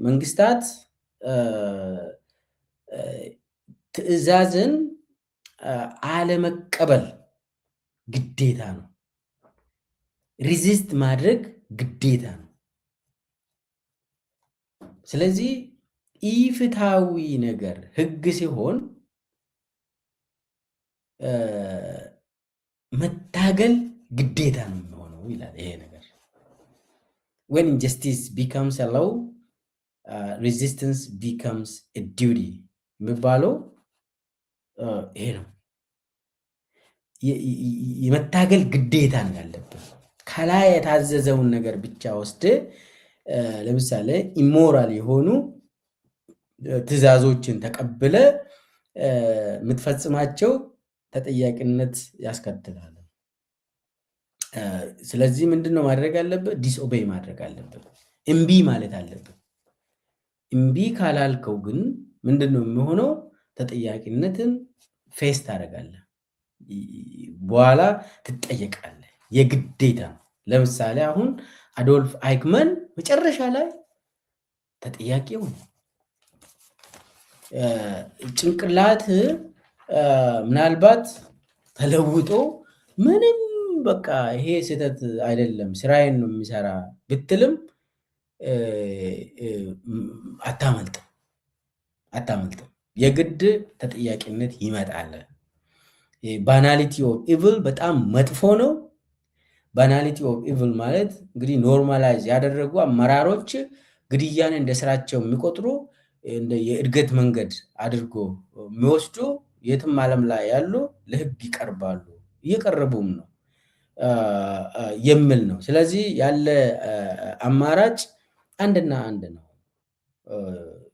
መንግስታት ትዕዛዝን አለመቀበል ግዴታ ነው። ሪዚስት ማድረግ ግዴታ ነው። ስለዚህ ኢፍትሐዊ ነገር ህግ ሲሆን መታገል ግዴታ ነው የሚሆነው ይላል ይሄ ነገር። when injustice becomes a law, resistance becomes a duty የሚባለው ይሄ ነው። የመታገል ግዴታ ነው ያለብን። ከላይ የታዘዘውን ነገር ብቻ ወስደ ለምሳሌ ኢሞራል የሆኑ ትዕዛዞችን ተቀብለ የምትፈጽማቸው ተጠያቂነት ያስከትላል። ስለዚህ ምንድነው ማድረግ አለብህ? ዲስኦቤይ ማድረግ አለብህ። እምቢ ማለት አለብህ። እምቢ ካላልከው ግን ምንድነው የሚሆነው? ተጠያቂነትን ፌስ ታደርጋለህ፣ በኋላ ትጠየቃለህ። የግዴታ ነው። ለምሳሌ አሁን አዶልፍ አይክመን መጨረሻ ላይ ተጠያቂው ጭንቅላት ምናልባት ተለውጦ ምንም በቃ ይሄ ስህተት አይደለም ስራዬን ነው የሚሰራ ብትልም አታመልጥም። የግድ ተጠያቂነት ይመጣል። ባናሊቲ ኦፍ ኢቭል በጣም መጥፎ ነው። ባናሊቲ ኦፍ ኢቭል ማለት እንግዲህ ኖርማላይዝ ያደረጉ አመራሮች ግድያን እንደ ስራቸው የሚቆጥሩ የእድገት መንገድ አድርጎ የሚወስዱ የትም ዓለም ላይ ያሉ ለህግ ይቀርባሉ፣ እየቀረቡም ነው የሚል ነው። ስለዚህ ያለ አማራጭ አንድና አንድ ነው።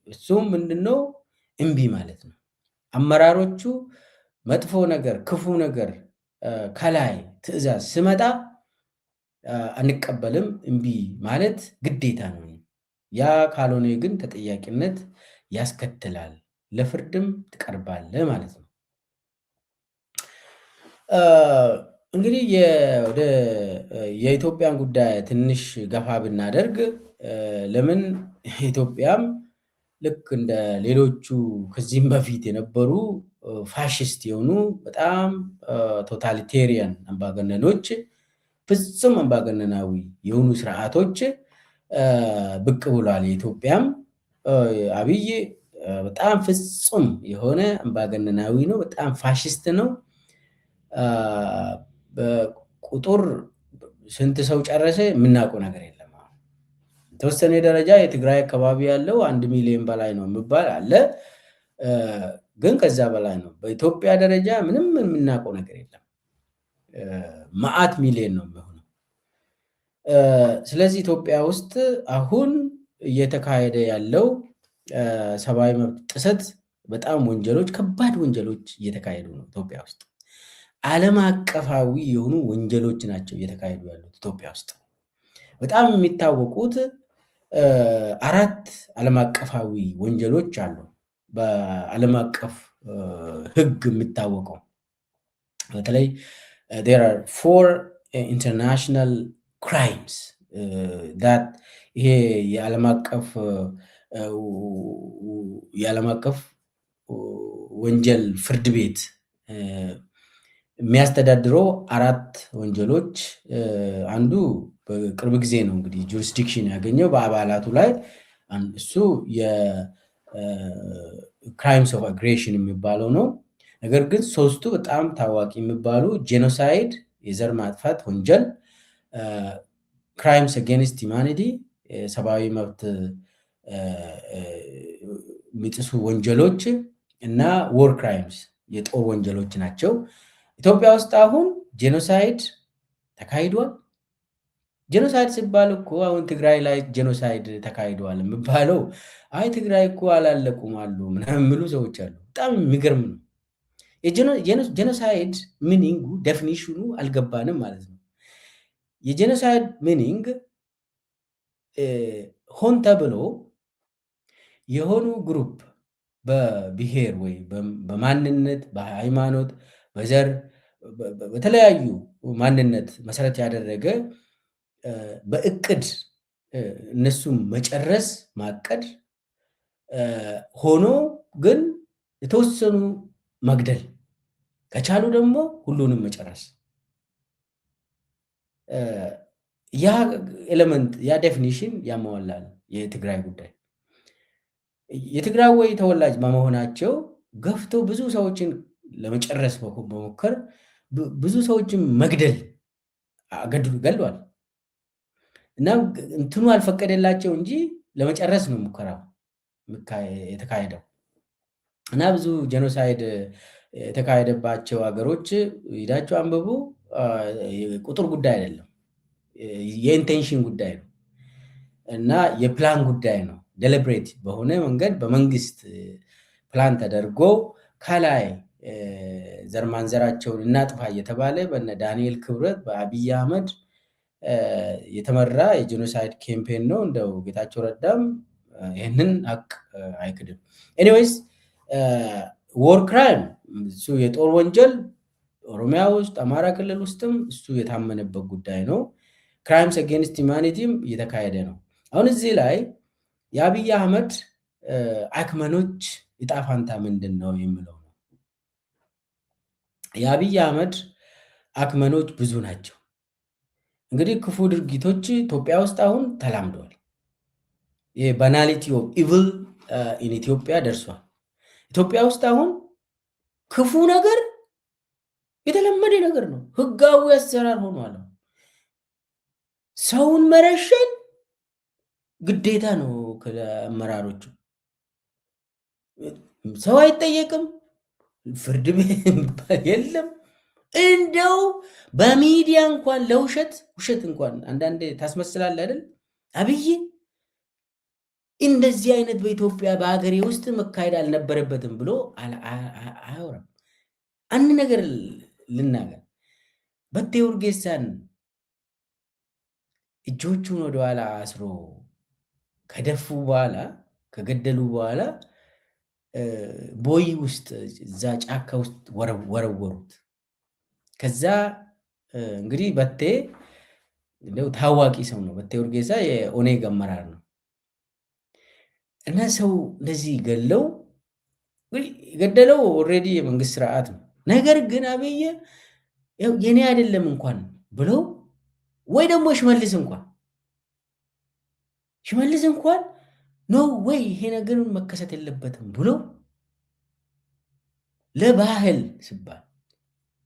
እሱም ምንድነው? እምቢ ማለት ነው። አመራሮቹ መጥፎ ነገር፣ ክፉ ነገር ከላይ ትዕዛዝ ስመጣ አንቀበልም፣ እምቢ ማለት ግዴታ ነው። ያ ካልሆነ ግን ተጠያቂነት ያስከትላል፣ ለፍርድም ትቀርባለህ ማለት ነው። እንግዲህ ወደ የኢትዮጵያን ጉዳይ ትንሽ ገፋ ብናደርግ ለምን ኢትዮጵያም ልክ እንደ ሌሎቹ ከዚህም በፊት የነበሩ ፋሽስት የሆኑ በጣም ቶታሊቴሪያን አምባገነኖች፣ ፍጹም አምባገነናዊ የሆኑ ስርዓቶች ብቅ ብሏል። የኢትዮጵያም አብይ በጣም ፍጹም የሆነ አምባገነናዊ ነው፣ በጣም ፋሽስት ነው። በቁጥር ስንት ሰው ጨረሰ የምናውቀው ነገር የለም። የተወሰነ ደረጃ የትግራይ አካባቢ ያለው 1 ሚሊዮን በላይ ነው የሚባል አለ፣ ግን ከዛ በላይ ነው። በኢትዮጵያ ደረጃ ምንም የምናውቀው ነገር የለም። መዓት ሚሊዮን ነው የሚሆነው። ስለዚህ ኢትዮጵያ ውስጥ አሁን እየተካሄደ ያለው ሰብአዊ መብት ጥሰት በጣም ወንጀሎች፣ ከባድ ወንጀሎች እየተካሄዱ ነው ኢትዮጵያ ውስጥ። ዓለም አቀፋዊ የሆኑ ወንጀሎች ናቸው እየተካሄዱ ያሉት ኢትዮጵያ ውስጥ። በጣም የሚታወቁት 4 ዓለም አቀፋዊ ወንጀሎች አሉ። በዓለም አቀፍ ሕግ የሚታወቀው በተለይ there are 4 international crimes that ይሄ የዓለም አቀፍ ወንጀል ፍርድ ቤት የሚያስተዳድረው 4 ወንጀሎች፣ አንዱ በቅርብ ጊዜ ነው እንግዲህ ጁሪስዲክሽን ያገኘው በአባላቱ ላይ። እሱ የክራይምስ ኦፍ አግሬሽን የሚባለው ነው። ነገር ግን 3ቱ በጣም ታዋቂ የሚባሉ ጄኖሳይድ የዘር ማጥፋት ወንጀል፣ ክራይምስ አጌንስት ሂውማኒቲ ሰብአዊ መብት የሚጥሱ ወንጀሎች እና ዎር ክራይምስ የጦር ወንጀሎች ናቸው። ኢትዮጵያ ውስጥ አሁን ጄኖሳይድ ተካሂዷል። ጄኖሳይድ ሲባል እኮ አሁን ትግራይ ላይ ጄኖሳይድ ተካሂዷል የሚባለው አይ ትግራይ እኮ አላለቁም አሉ ምናምን የሚሉ ሰዎች አሉ። በጣም የሚገርም ነው። የጄኖሳይድ ሚኒንጉ ዴፊኒሽኑ አልገባንም ማለት ነው። የጄኖሳይድ ሚኒንግ ሆን ተብሎ የሆኑ ግሩፕ በብሔር ወይ በማንነት በሃይማኖት በዘር በተለያዩ ማንነት መሰረት ያደረገ በእቅድ እነሱም መጨረስ ማቀድ ሆኖ ግን የተወሰኑ መግደል ከቻሉ ደግሞ ሁሉንም መጨረስ ያ ኤሌመንት ያ ዴፊኒሽን ያሟላል የትግራይ ጉዳይ። የትግራይ ተወላጅ በመሆናቸው ገፍቶ ብዙ ሰዎችን ለመጨረስ በሞከር ብዙ ሰዎችን መግደል ገድሏል እና እንትኑ አልፈቀደላቸው እንጂ ለመጨረስ ነው ሙከራው የተካሄደው እና ብዙ ጄኖሳይድ የተካሄደባቸው ሀገሮች ሂዳቸው አንብቡ። ቁጥር ጉዳይ አይደለም፣ የኢንቴንሽን ጉዳይ ነው እና የፕላን ጉዳይ ነው። ዴሊብሬት በሆነ መንገድ በመንግስት ፕላን ተደርጎ ከላይ ዘር ማንዘራቸውን እናጥፋ እየተባለ በነ ዳንኤል ክብረት በአብይ አህመድ የተመራ የጄኖሳይድ ካምፔን ነው። እንደው ጌታቸው ረዳም ይህንን ሀቅ አይክድም። ኤኒዌይስ ዎር ክራይም እሱ የጦር ወንጀል ኦሮሚያ ውስጥ አማራ ክልል ውስጥም እሱ የታመነበት ጉዳይ ነው። ክራይምስ አጌንስት ሂውማኒቲም እየተካሄደ ነው። አሁን እዚህ ላይ የአብይ አህመድ አክመኖች ዕጣ ፈንታ ምንድን ነው የሚለው ነው። የአብይ አህመድ አክመኖች ብዙ ናቸው። እንግዲህ ክፉ ድርጊቶች ኢትዮጵያ ውስጥ አሁን ተላምደዋል። የባናሊቲ ኦፍ ኢቭል ኢን ኢትዮጵያ ደርሷል። ኢትዮጵያ ውስጥ አሁን ክፉ ነገር የተለመደ ነገር ነው። ህጋዊ አሰራር ሆኗል። ሰውን መረሸን ግዴታ ነው። ከአመራሮቹ ሰው አይጠየቅም፣ ፍርድ ቤት የለም። እንደው በሚዲያ እንኳን ለውሸት ውሸት እንኳን አንዳንዴ ታስመስላለህ አይደል? አብይ እንደዚህ አይነት በኢትዮጵያ በሀገሬ ውስጥ መካሄድ አልነበረበትም ብሎ አያወራም። አንድ ነገር ልናገር፣ በቴ ኡርጌሳን እጆቹን ወደኋላ አስሮ ከደፉ በኋላ ከገደሉ በኋላ ቦይ ውስጥ እዛ ጫካ ውስጥ ወረወሩት። ከዛ እንግዲህ በቴ እንደው ታዋቂ ሰው ነው። በቴ ኡርጌሳ የኦኔግ አመራር ነው እና ሰው እንደዚህ ገለው ገደለው ኦልሬዲ የመንግስት ስርዓት ነው። ነገር ግን አብይ የኔ አይደለም እንኳን ብለው ወይ ደግሞ ሽመልስ እንኳን ነው ወይ ይሄ ነገር መከሰት የለበትም ብሎ ለባህል ሲባል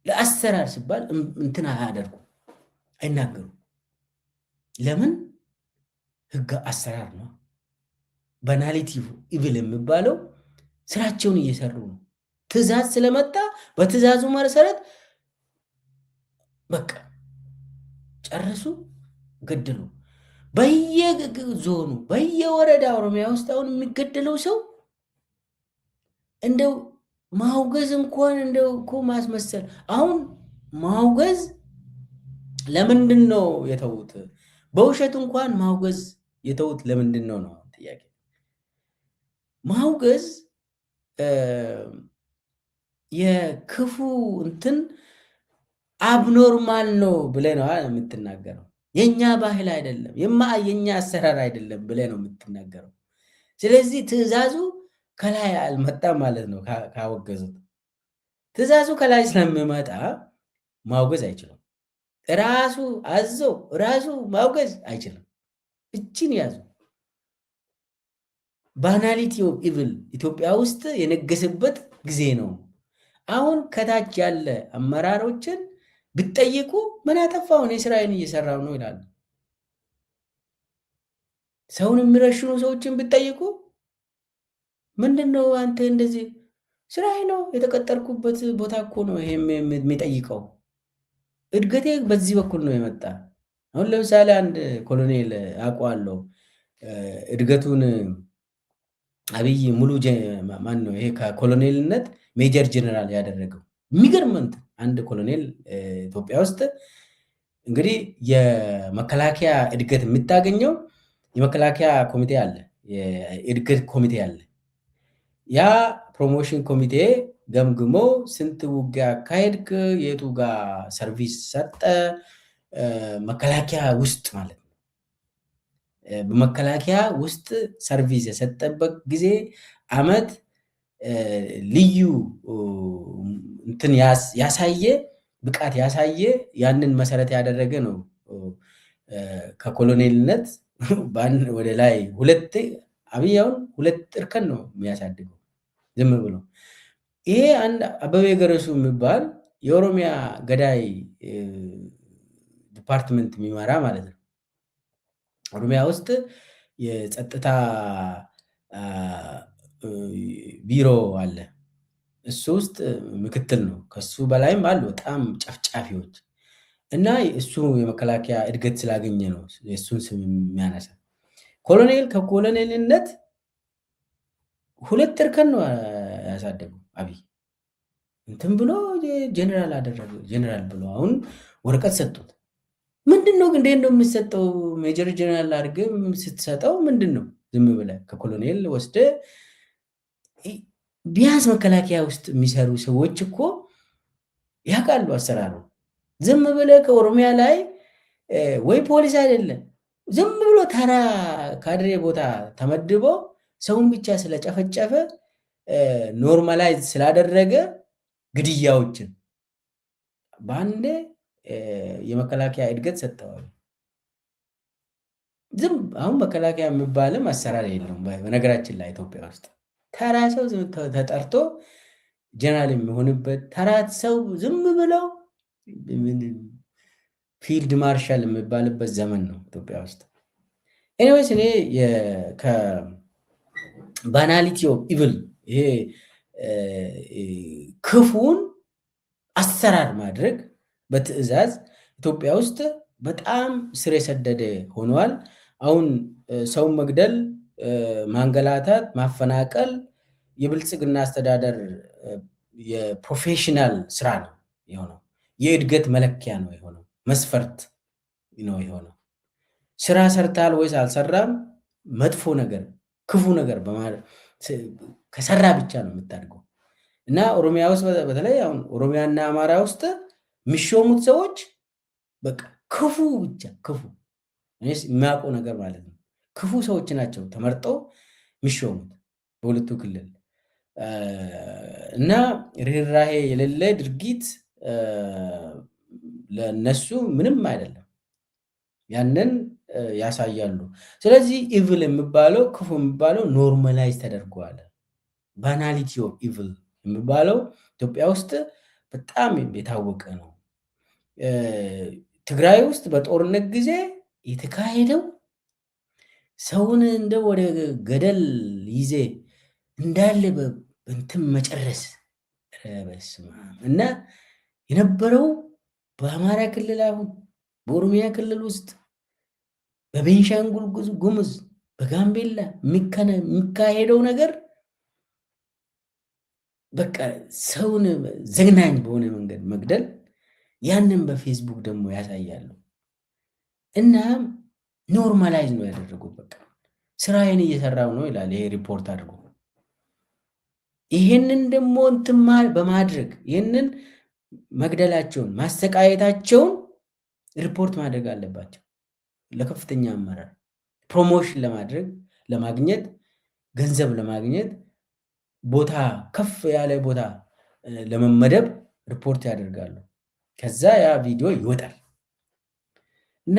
ለአሰራር ሲባል እንትን አያደርጉ አይናገሩ። ለምን? ህግ አሰራር ነው። ባናሊቲ ኢቪል የሚባለው ስራቸውን እየሰሩ ነው። ትእዛዝ ስለመጣ በትእዛዙ መሰረት በቃ ጨረሱ፣ ገደሉ። በየዞኑ በየወረዳ ኦሮሚያ ውስጥ አሁን የሚገደለው ሰው እንደው ማውገዝ እንኳን እንደው እኮ ማስመሰል። አሁን ማውገዝ ለምንድን ነው የተዉት? በውሸት እንኳን ማውገዝ የተዉት ለምንድን ነው ጥያቄ። ማውገዝ የክፉ እንትን አብኖርማል ነው ብለህ ነው የምትናገረው። የኛ ባህል አይደለም፣ የኛ አሰራር አይደለም ብለህ ነው የምትናገረው። ስለዚህ ትእዛዙ ከላይ አልመጣም ማለት ነው። ካወገዙት ትእዛዙ ከላይ ስለሚመጣ ማውገዝ አይችልም። ራሱ አዞ ራሱ ማውገዝ አይችልም። እችን ያዙ። ባናሊቲ ኦፍ ኢቭል ኢትዮጵያ ውስጥ የነገሰበት ጊዜ ነው። አሁን ከታች ያለ አመራሮችን ብትጠይቁ ምን አጠፋው? እኔ ስራዬን እየሰራው ነው ይላሉ። ሰውን የሚረሽኑ ሰዎችን ብትጠይቁ ምንድነው አንተ እንደዚህ? ስራዬ ነው፣ የተቀጠርኩበት ቦታ እኮ ነው ይሄ የሚጠይቀው። እድገቴ በዚህ በኩል ነው የመጣ። አሁን ለምሳሌ አንድ ኮሎኔል አውቀዋለሁ። እድገቱን አብይ ሙሉ ማን ነው ይሄ ከኮሎኔልነት ሜጀር ጀነራል ያደረገው። የሚገርም አንድ ኮሎኔል ኢትዮጵያ ውስጥ እንግዲህ የመከላከያ እድገት የምታገኘው የመከላከያ ኮሚቴ አለ፣ የእድገት ኮሚቴ አለ። ያ ፕሮሞሽን ኮሚቴ ገምግሞ ስንት ውጊያ አካሄድክ፣ የቱ ጋር ሰርቪስ ሰጠ፣ መከላከያ ውስጥ ማለት ነው። በመከላከያ ውስጥ ሰርቪስ የሰጠበት ጊዜ አመት ልዩ እንትን ያሳየ ብቃት ያሳየ ያንን መሰረት ያደረገ ነው። ከኮሎኔልነት ወደ ላይ አብይ አሁን 2 እርከን ነው የሚያሳድገው ዝም ብሎ። ይሄ አንድ አበበ ገረሱ የሚባል የኦሮሚያ ገዳይ ዲፓርትመንት የሚመራ ማለት ነው። ኦሮሚያ ውስጥ የጸጥታ ቢሮ አለ። እሱ ውስጥ ምክትል ነው። ከሱ በላይም አሉ በጣም ጨፍጫፊዎች እና እሱ የመከላከያ እድገት ስላገኘ ነው የእሱን ስም የሚያነሳ። ኮሎኔል ከኮሎኔልነት 2 እርከን ነው ያሳደገው አብይ። እንትን ብሎ ጀነራል አደረገ። ጀነራል ብሎ አሁን ወረቀት ሰጡት። ምንድን ነው እንዴት ነው የሚሰጠው? ሜጀር ጀነራል አድርገህ ስትሰጠው ምንድን ነው? ዝም ብለህ ከኮሎኔል ወስደ ቢያንስ መከላከያ ውስጥ የሚሰሩ ሰዎች እኮ ያውቃሉ አሰራሩ። ዝም ብለህ ከኦሮሚያ ላይ ወይ ፖሊስ አይደለም ዝም ብሎ ተራ ካድሬ ቦታ ተመድቦ ሰውን ብቻ ስለጨፈጨፈ ኖርማላይዝ ስላደረገ ግድያዎችን በአንዴ የመከላከያ እድገት ሰጥተዋል። አሁን መከላከያ የሚባልም አሰራር የለውም። በነገራችን ላይ ኢትዮጵያ ውስጥ ተራ ሰው ተጠርቶ ጀነራል የሚሆንበት ተራ ሰው ዝም ብለው ፊልድ ማርሻል የሚባልበት ዘመን ነው ኢትዮጵያ ውስጥ። ኤኒዌይስ እኔ ባናሊቲ ኦፍ ኢቭል ይሄ ክፉን አሰራር ማድረግ በትዕዛዝ ኢትዮጵያ ውስጥ በጣም ስር የሰደደ ሆኗል። አሁን ሰውን መግደል፣ ማንገላታት፣ ማፈናቀል የብልጽግና አስተዳደር የፕሮፌሽናል ስራ ነው የሆነው። የእድገት መለኪያ ነው የሆነው። መስፈርት ነው የሆነው። ስራ ሰርታል ወይስ አልሰራም፣ መጥፎ ነገር ክፉ ነገር ከሰራ ብቻ ነው የምታድገው። እና ኦሮሚያ ውስጥ በተለይ አሁን ኦሮሚያና አማራ ውስጥ የሚሾሙት ሰዎች በቃ ክፉ ብቻ ክፉ የሚያውቀው ነገር ማለት ነው። ክፉ ሰዎች ናቸው ተመርጠው የሚሾሙት በሁለቱ ክልል እና ርህራሄ የሌለ ድርጊት ለነሱ ምንም አይደለም። ያንን ያሳያሉ። ስለዚህ ኢቭል የሚባለው ክፉ የሚባለው ኖርማላይዝ ተደርጓል። ባናሊቲ ኦፍ ኢቭል የሚባለው ኢትዮጵያ ውስጥ በጣም የታወቀ ነው። ትግራይ ውስጥ በጦርነት ጊዜ የተካሄደው ሰውን እንደ ወደ ገደል ይዜ እንዳለ በእንትን መጨረስ እና የነበረው በአማራ ክልል አሁን በኦሮሚያ ክልል ውስጥ በቤንሻንጉል ጉሙዝ በጋምቤላ የሚካሄደው ነገር በቃ ሰውን ዘግናኝ በሆነ መንገድ መግደል፣ ያንን በፌስቡክ ደግሞ ያሳያሉ እና ኖርማላይዝ ነው ያደረጉት። በቃ ስራዬን እየሰራው ነው ይላል ይሄ ሪፖርት አድርጎ። ይሄንን ደግሞ እንትን በማድረግ ይሄንን መግደላቸውን ማሰቃየታቸውን ሪፖርት ማድረግ አለባቸው ለከፍተኛ አመራር። ፕሮሞሽን ለማግኘት ገንዘብ ለማግኘት ቦታ ከፍ ያለ ቦታ ለመመደብ ሪፖርት ያደርጋሉ። ከዛ ያ ቪዲዮ ይወጣል እና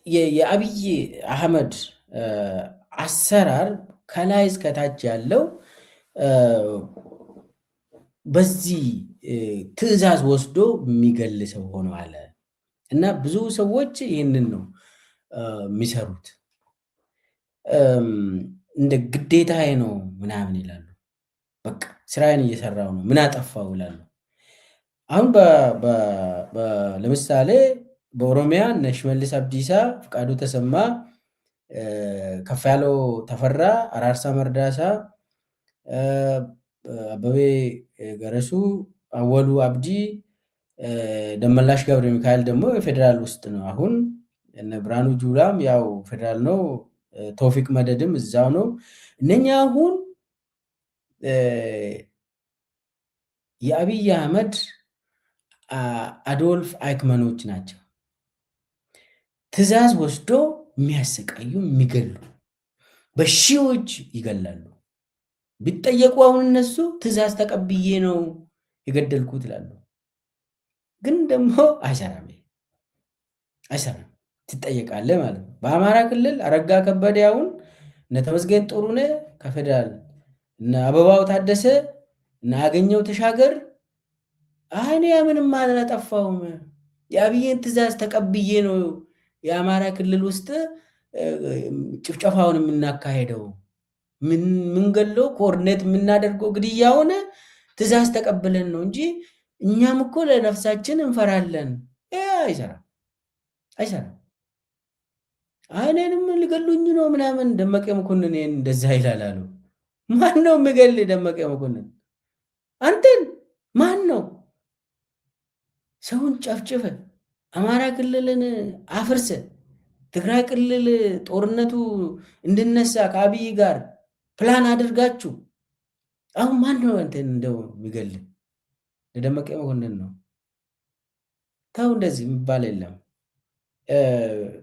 የአብይ አህመድ አሰራር ከላይ እስከታች ያለው በዚህ ትዕዛዝ ወስዶ የሚገል ሰው ሆነዋል እና ብዙ ሰዎች ይህንን ነው የሚሰሩት። እንደ ግዴታዬ ነው ምናምን ይላሉ። በቃ ስራዬን እየሰራው ነው ምን አጠፋው ይላሉ። አሁን ለምሳሌ በኦሮሚያ እነ ሽመልስ አብዲሳ፣ ፍቃዱ ተሰማ፣ ከፍያለው ተፈራ፣ አራርሳ መርዳሳ፣ አበቤ ገረሱ፣ አወሉ አብዲ፣ ደመላሽ ገብረ ሚካኤል ደግሞ የፌዴራል ውስጥ ነው። አሁን እነ ብርሃኑ ጁላም ያው ፌዴራል ነው። ቶፊቅ መደድም እዛው ነው። እነኛ አሁን የአብይ አህመድ አዶልፍ አይክመኖች ናቸው። ትዕዛዝ ወስዶ የሚያሰቃዩ የሚገሉ በሺዎች ይገላሉ። ቢጠየቁ አሁን እነሱ ትዕዛዝ ተቀብዬ ነው የገደልኩት ይላሉ። ግን ደግሞ አይሰራም፣ ትጠየቃለህ ማለት ነው። በአማራ ክልል አረጋ ከበደ አሁን እነ ተመስገን ጥሩነህ ከፌዴራል እነ አበባው ታደሰ እነ አገኘው ተሻገር እኔ ምንም አላጠፋሁም የአብይን ትዕዛዝ ተቀብዬ ነው የአማራ ክልል ውስጥ ጭፍጨፋውን የምናካሄደው ምንገለው ኮርኔት የምናደርገው ግድያውን ትዕዛዝ ተቀብለን ነው እንጂ እኛም እኮ ለነፍሳችን እንፈራለን። አይሰራም። እኔንም ሊገሉኝ ነው ምናምን ደመቀ መኮንን እንደዛ ይላል አሉ። ማን ነው የሚገል? ደመቀ መኮንን አንተን ማን ነው? ሰውን ጨፍጭፈ አማራ ክልልን አፍርሰ ትግራይ ክልል ጦርነቱ እንድነሳ ከአብይ ጋር ፕላን አድርጋችሁ አሁን ማን ነው አንተን እንደው የሚገል? ለደመቀ መኮንን ነው። ተው፣ እንደዚህ የሚባል የለም።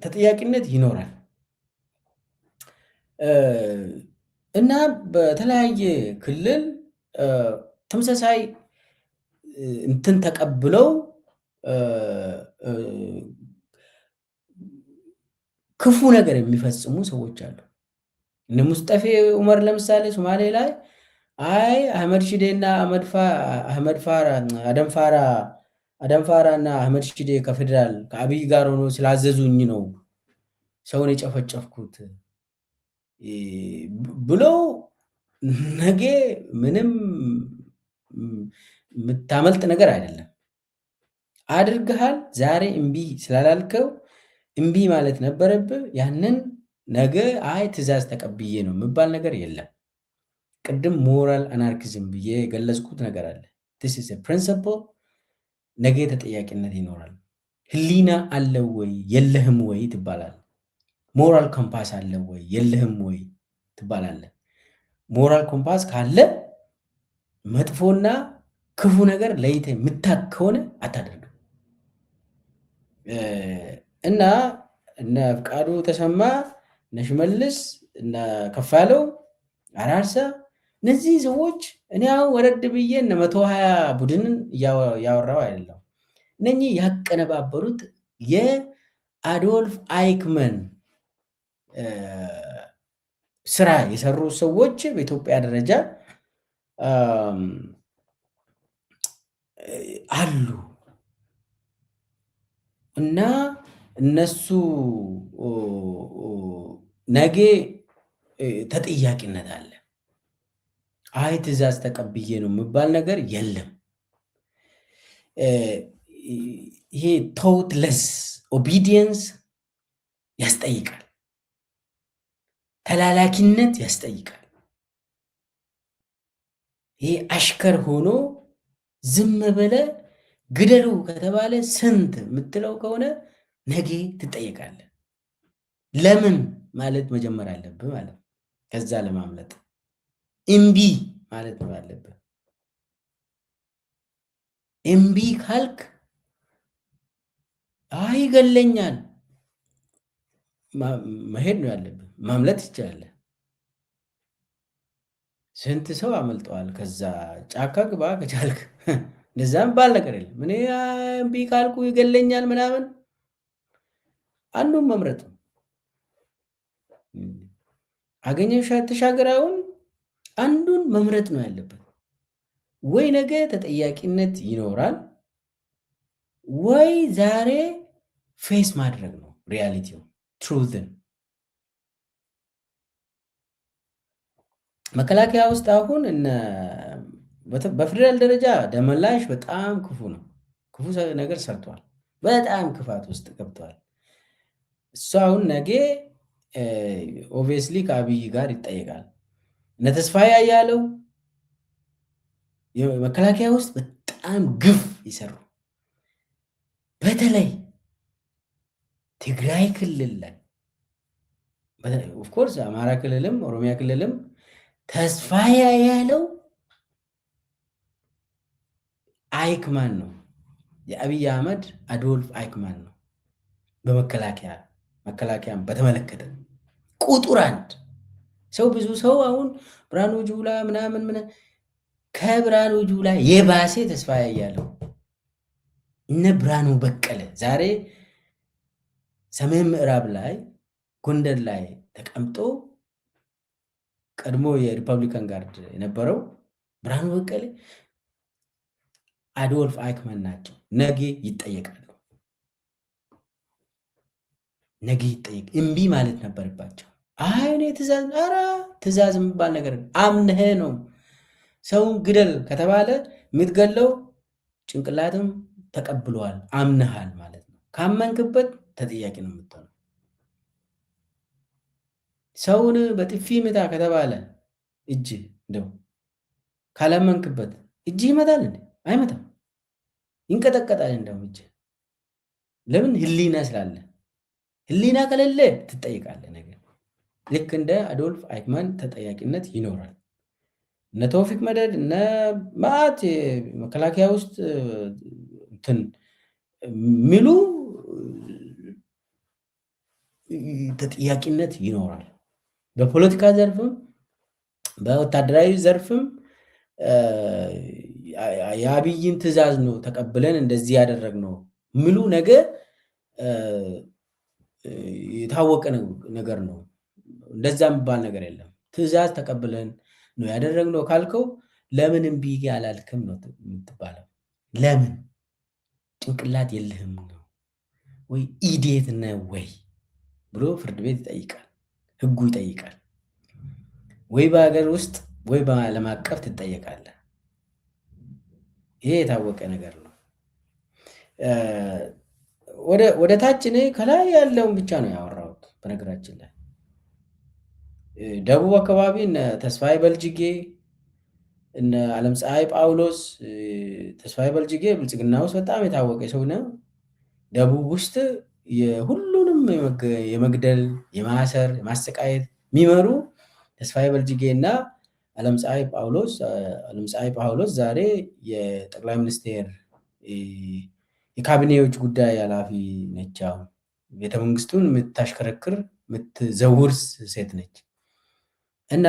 ተጠያቂነት ይኖራል እና በተለያየ ክልል ተመሳሳይ እንትን ተቀብለው ክፉ ነገር የሚፈጽሙ ሰዎች አሉ። እነ ሙስጠፌ ዑመር ለምሳሌ ሶማሌ ላይ አህመድ ሺዴ እና አደም ፋራ እና አህመድ ሺዴ ከፌዴራል ከአብይ ጋር ሆኖ ስላዘዙኝ ነው ሰውን የጨፈጨፍኩት ብለው ነገ ምንም የምታመልጥ ነገር አይደለም። አድርገሃል። ዛሬ እምቢ ስላላልከው እምቢ ማለት ነበረብህ። ያንን ነገ ትዕዛዝ ተቀብዬ ነው የሚባል ነገር የለም። ቅድም ሞራል አናርኪዝም ብዬ የገለጽኩት ነገር አለ። ዲስ ኢዝ ፕሪንሲፕል። ነገ ተጠያቂነት ይኖራል። ህሊና አለ ወይ የለህም ወይ ትባላል። ሞራል ኮምፓስ አለ ወይ የለህም ወይ ትባላለ። ሞራል ኮምፓስ ካለ መጥፎና ክፉ ነገር ለይተ የምታክ ከሆነ አታደርግም። እና እነ ፍቃዱ ተሰማ እነ ሽመልስ እነ ከፋለው አራርሳ እነዚህ ሰዎች እኔ አሁን ወረድ ብዬ እነ 120 ቡድንን ያወራው አይደለም። እነኚህ ያቀነባበሩት የአዶልፍ አይክመን ስራ የሰሩ ሰዎች በኢትዮጵያ ደረጃ አሉ እና እነሱ ነገ ተጠያቂነት አለ። ትዕዛዝ ተቀብዬ ነው የሚባል ነገር የለም። ይሄ ቶትለስ ኦቢዲየንስ ያስጠይቃል። ተላላኪነት ያስጠይቃል። ይሄ አሽከር ሆኖ ዝም ብለ ግደሉ ከተባለ ስንት የምትለው ከሆነ ነገ ትጠየቃለህ። ለምን ማለት መጀመር አለብህ ማለት ነው። ከዛ ለማምለጥ እምቢ ማለት ነው ያለብህ። እምቢ ካልክ ይገለኛል መሄድ ነው ያለብህ። ማምለጥ ይቻላል። ስንት ሰው አመልጠዋል። ከዛ ጫካ ግባ ከቻልክ። እንደዛም ባል ነገር የለም። እኔ እምቢ ካልኩ ይገለኛል ምናምን አንዱን መምረጥ ነው። አገኘሁ ተሻገራውን አንዱን መምረጥ ነው ያለበት። ወይ ነገ ተጠያቂነት ይኖራል፣ ወይ ዛሬ ፌስ ማድረግ ነው ሪያሊቲው ትሩዝን። መከላከያ ውስጥ አሁን በፌደራል ደረጃ ደመላሽ በጣም ክፉ ነው። ክፉ ነገር ሰርቷል። በጣም ክፋት ውስጥ ገብተዋል። እሱ አሁን ነገ ኦብቪየስሊ ከአብይ ጋር ይጠየቃል። እነ ተስፋዬ አያሌው መከላከያ ውስጥ በጣም ግፍ ይሰሩ በተለይ ትግራይ ክልል ላይ ኦፍኮርስ አማራ ክልልም ኦሮሚያ ክልልም ተስፋ ያለው አይክማን ነው። የአብይ አህመድ አዶልፍ አይክማን ነው። መከላከያን በተመለከተ ቁጥር አንድ ሰው ብዙ ሰው አሁን ብርሃኑ ጁላ ምናምን ከብርሃኑ ጁላ የባሴ ተስፋ ያለው እነ ብርሃኑ በቀለ ዛሬ ሰሜን ምዕራብ ላይ ጎንደር ላይ ተቀምጦ ቀድሞ የሪፐብሊካን ጋርድ የነበረው ብርሃኑ በቀለ አዶልፍ አይክማን ናቸው። ነገ ይጠየቃሉ። ነገ ይጠየቅ። እምቢ ማለት ነበረባቸው። አይ እኔ ትእዛዝ የሚባል ነገር አምነህ ነው። ሰውን ግደል ከተባለ የምትገለው ጭንቅላትም ተቀብለዋል፣ አምነሃል ማለት ነው። ካመንክበት ተጠያቂ ነው የምትሆነው። ሰውን በጥፊ ምታ ከተባለ እጅ እንደው ካላመንክበት እጅ ይመታል እንዴ? አይመታም፣ ይንቀጠቀጣል። እንደውም እጅ ለምን? ህሊና ስላለ። ህሊና ከሌለ ትጠይቃለህ ነገር። ልክ እንደ አዶልፍ አይክማን ተጠያቂነት ይኖራል። እነ ተውፊቅ መደድ እነ ማአት መከላከያ ውስጥ እንትን ሚሉ ተጠያቂነት ይኖራል። በፖለቲካ ዘርፍም በወታደራዊ ዘርፍም የአብይን ትእዛዝ ነው ተቀብለን እንደዚህ ያደረግነው ሚሉ ነገር የታወቀ ነገር ነው። እንደዛ የሚባል ነገር የለም። ትእዛዝ ተቀብለን ነው ያደረግነው ካልከው ለምን እምቢ አላልክም ነው የምትባለው። ለምን ጭንቅላት የለህም ነው ወይ ኢዴት ነው ወይ ብሎ ፍርድ ቤት ይጠይቃል፣ ህጉ ይጠይቃል። ወይ በሀገር ውስጥ ወይ በዓለም አቀፍ ትጠየቃለህ። ይሄ የታወቀ ነገር ነው። ወደ ታች እኔ ከላይ ያለውን ብቻ ነው ያወራሁት። በነገራችን ላይ ደቡብ አካባቢ እነ ተስፋዬ በልጅጌ እነ ዓለም ፀሐይ ጳውሎስ፣ ተስፋዬ በልጅጌ ብልጽግና ውስጥ በጣም የታወቀ ሰው ነው። ደቡብ ውስጥ የሁሉንም የመግደል የማሰር የማሰቃየት የሚመሩ ተስፋዬ በልጅጌ እና ዓለም ፀሐይ ጳውሎስ ዛሬ የጠቅላይ ሚኒስቴር የካቢኔዎች ጉዳይ ኃላፊ ነች። አሁን ቤተመንግስቱን የምታሽከረክር የምትዘውር ሴት ነች። እና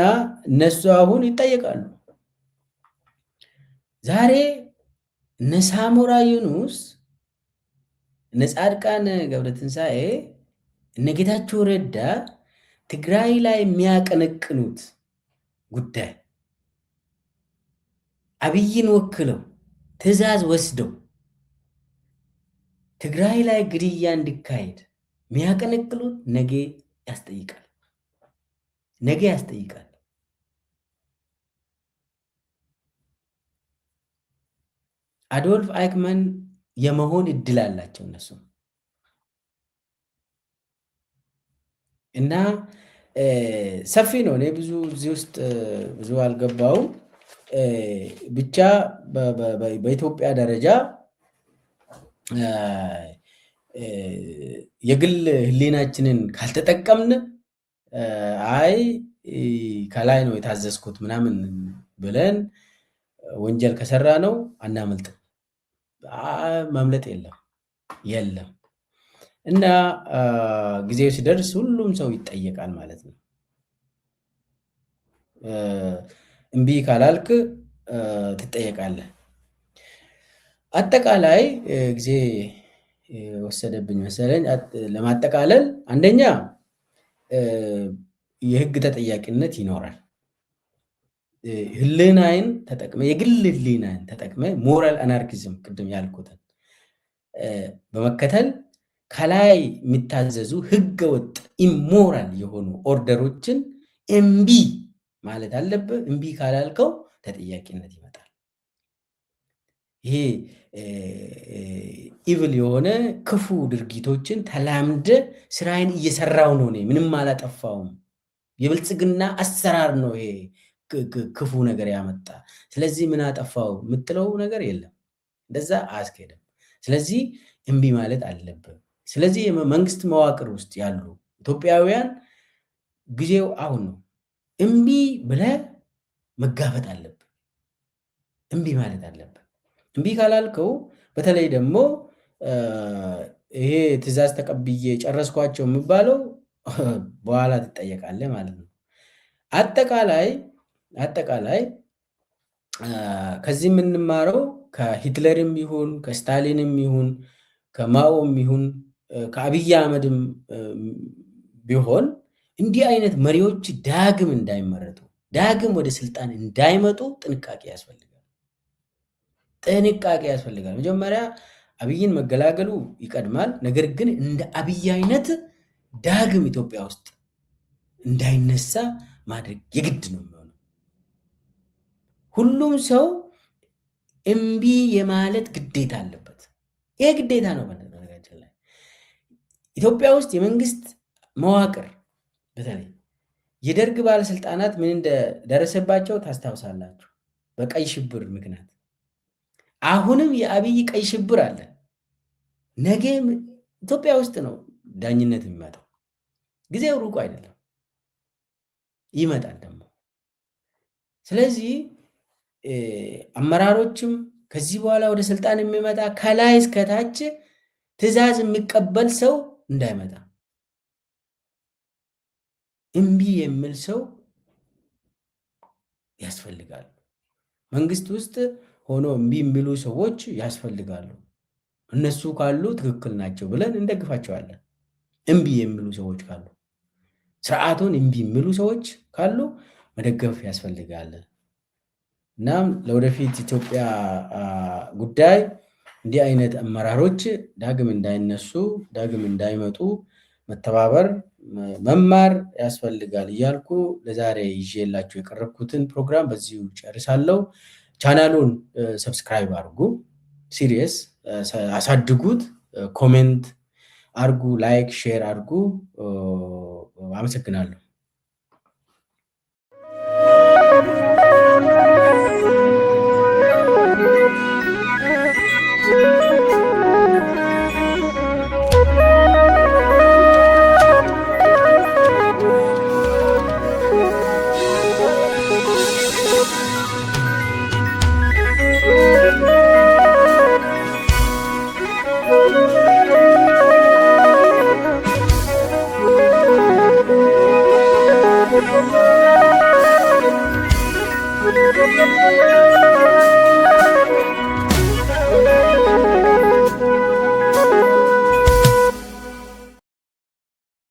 እነሱ አሁን ይጠየቃሉ። ዛሬ እነ ሳሞራ ዩኑስ፣ እነ ጻድቃን ገብረትንሳኤ፣ እነ ጌታቸው ረዳ ትግራይ ላይ የሚያቀነቅኑት ጉዳይ አብይን ወክለው ትዕዛዝ ወስደው ትግራይ ላይ ግድያ እንዲካሄድ የሚያቀነቅኑት ነገ ያስጠይቃል። አዶልፍ አይክማን የመሆን እድል አላቸው እነሱ እና ሰፊ ነው። እኔ ብዙ እዚህ ውስጥ ብዙ አልገባውም። ብቻ በኢትዮጵያ ደረጃ የግል ህሊናችንን ካልተጠቀምን አይ ከላይ ነው የታዘዝኩት ምናምን ብለን ወንጀል ከሰራ ነው አናመልጥም። ማምለጥ የለም እና ጊዜው ሲደርስ ሁሉም ሰው ይጠየቃል ማለት ነው። እምቢ ካላልክ ትጠየቃለህ። አጠቃላይ ጊዜ ወሰደብኝ መሰለኝ። ለማጠቃለል አንደኛ የህግ ተጠያቂነት ይኖራል። ህሊናዬን ተጠቅመ የግል ህሊናዬን ተጠቅመ ሞራል አናርኪዝም ቅድም ያልኩትን በመከተል ከላይ የሚታዘዙ ህገወጥ ኢሞራል የሆኑ ኦርደሮችን እምቢ ማለት አለብህ። እምቢ ካላልከው ተጠያቂነት ይመጣል። ይሄ ኢቭል የሆነ ክፉ ድርጊቶችን ተላምደ ስራዬን እየሰራው ነው፣ ምንም አላጠፋውም፣ የብልጽግና አሰራር ነው ይሄ ክፉ ነገር ያመጣ፣ ስለዚህ ምን አጠፋው የምትለው ነገር የለም። እንደዛ አያስኬድም። ስለዚህ እምቢ ማለት አለብን። ስለዚህ የመንግስት መዋቅር ውስጥ ያሉ ኢትዮጵያውያን ጊዜው አሁን ነው። እምቢ ብለህ መጋፈጥ አለብን። እምቢ ማለት አለብን። እምቢ ካላልከው በተለይ ደግሞ ይሄ ትእዛዝ ተቀብዬ ጨረስኳቸው የሚባለው በኋላ ትጠየቃለህ ማለት ነው። አጠቃላይ ከዚህ የምንማረው ከሂትለርም ይሁን ከስታሊንም ይሁን ከማኦም ይሁን ከአብይ አህመድም ቢሆን እንዲህ አይነት መሪዎች ዳግም እንዳይመረጡ ዳግም ወደ ስልጣን እንዳይመጡ ጥንቃቄ ያስፈልጋል። መጀመሪያ አብይን መገላገሉ ይቀድማል። ነገር ግን እንደ አብይ አይነት ዳግም ኢትዮጵያ ውስጥ እንዳይነሳ ማድረግ የግድ ነው የሚሆነው። ሁሉም ሰው እምቢ የማለት ግዴታ አለበት። ይሄ ግዴታ ነው። በነገራችን ላይ ኢትዮጵያ ውስጥ የመንግስት መዋቅር በተለይ የደርግ ባለስልጣናት ምን እንደደረሰባቸው ታስታውሳላችሁ። በቀይ ሽብር ምክንያት አሁንም የአብይ ቀይ ሽብር አለ። ነገ ኢትዮጵያ ውስጥ ነው ዳኝነት የሚመጣው። ጊዜው ሩቅ አይደለም፣ ይመጣል ደግሞ። ስለዚህ አመራሮችም ከዚህ በኋላ ወደ ስልጣን የሚመጣ ከላይ እስከታች ትዕዛዝ የሚቀበል ሰው እንዳይመጣ፣ እምቢ የሚል ሰው ያስፈልጋል። መንግስት ውስጥ ሆኖ እምቢ የሚሉ ሰዎች ያስፈልጋሉ። እነሱ ካሉ ትክክል ናቸው ብለን እንደግፋቸዋለን። እምቢ የሚሉ ሰዎች ካሉ፣ ስርዓቱን እምቢ የሚሉ ሰዎች ካሉ መደገፍ ያስፈልጋል። እናም ለወደፊት ኢትዮጵያ ጉዳይ እንዲህ አይነት አመራሮች ዳግም እንዳይነሱ ዳግም እንዳይመጡ መተባበር መማር ያስፈልጋል እያልኩ ለዛሬ ይዤላችሁ የቀረብኩትን ፕሮግራም በዚሁ ጨርሳለሁ። ቻናሉን ሰብስክራይብ አድርጉ፣ ሲሪየስ አሳድጉት፣ ኮሜንት አድርጉ፣ ላይክ ሼር አድርጉ። አመሰግናለሁ።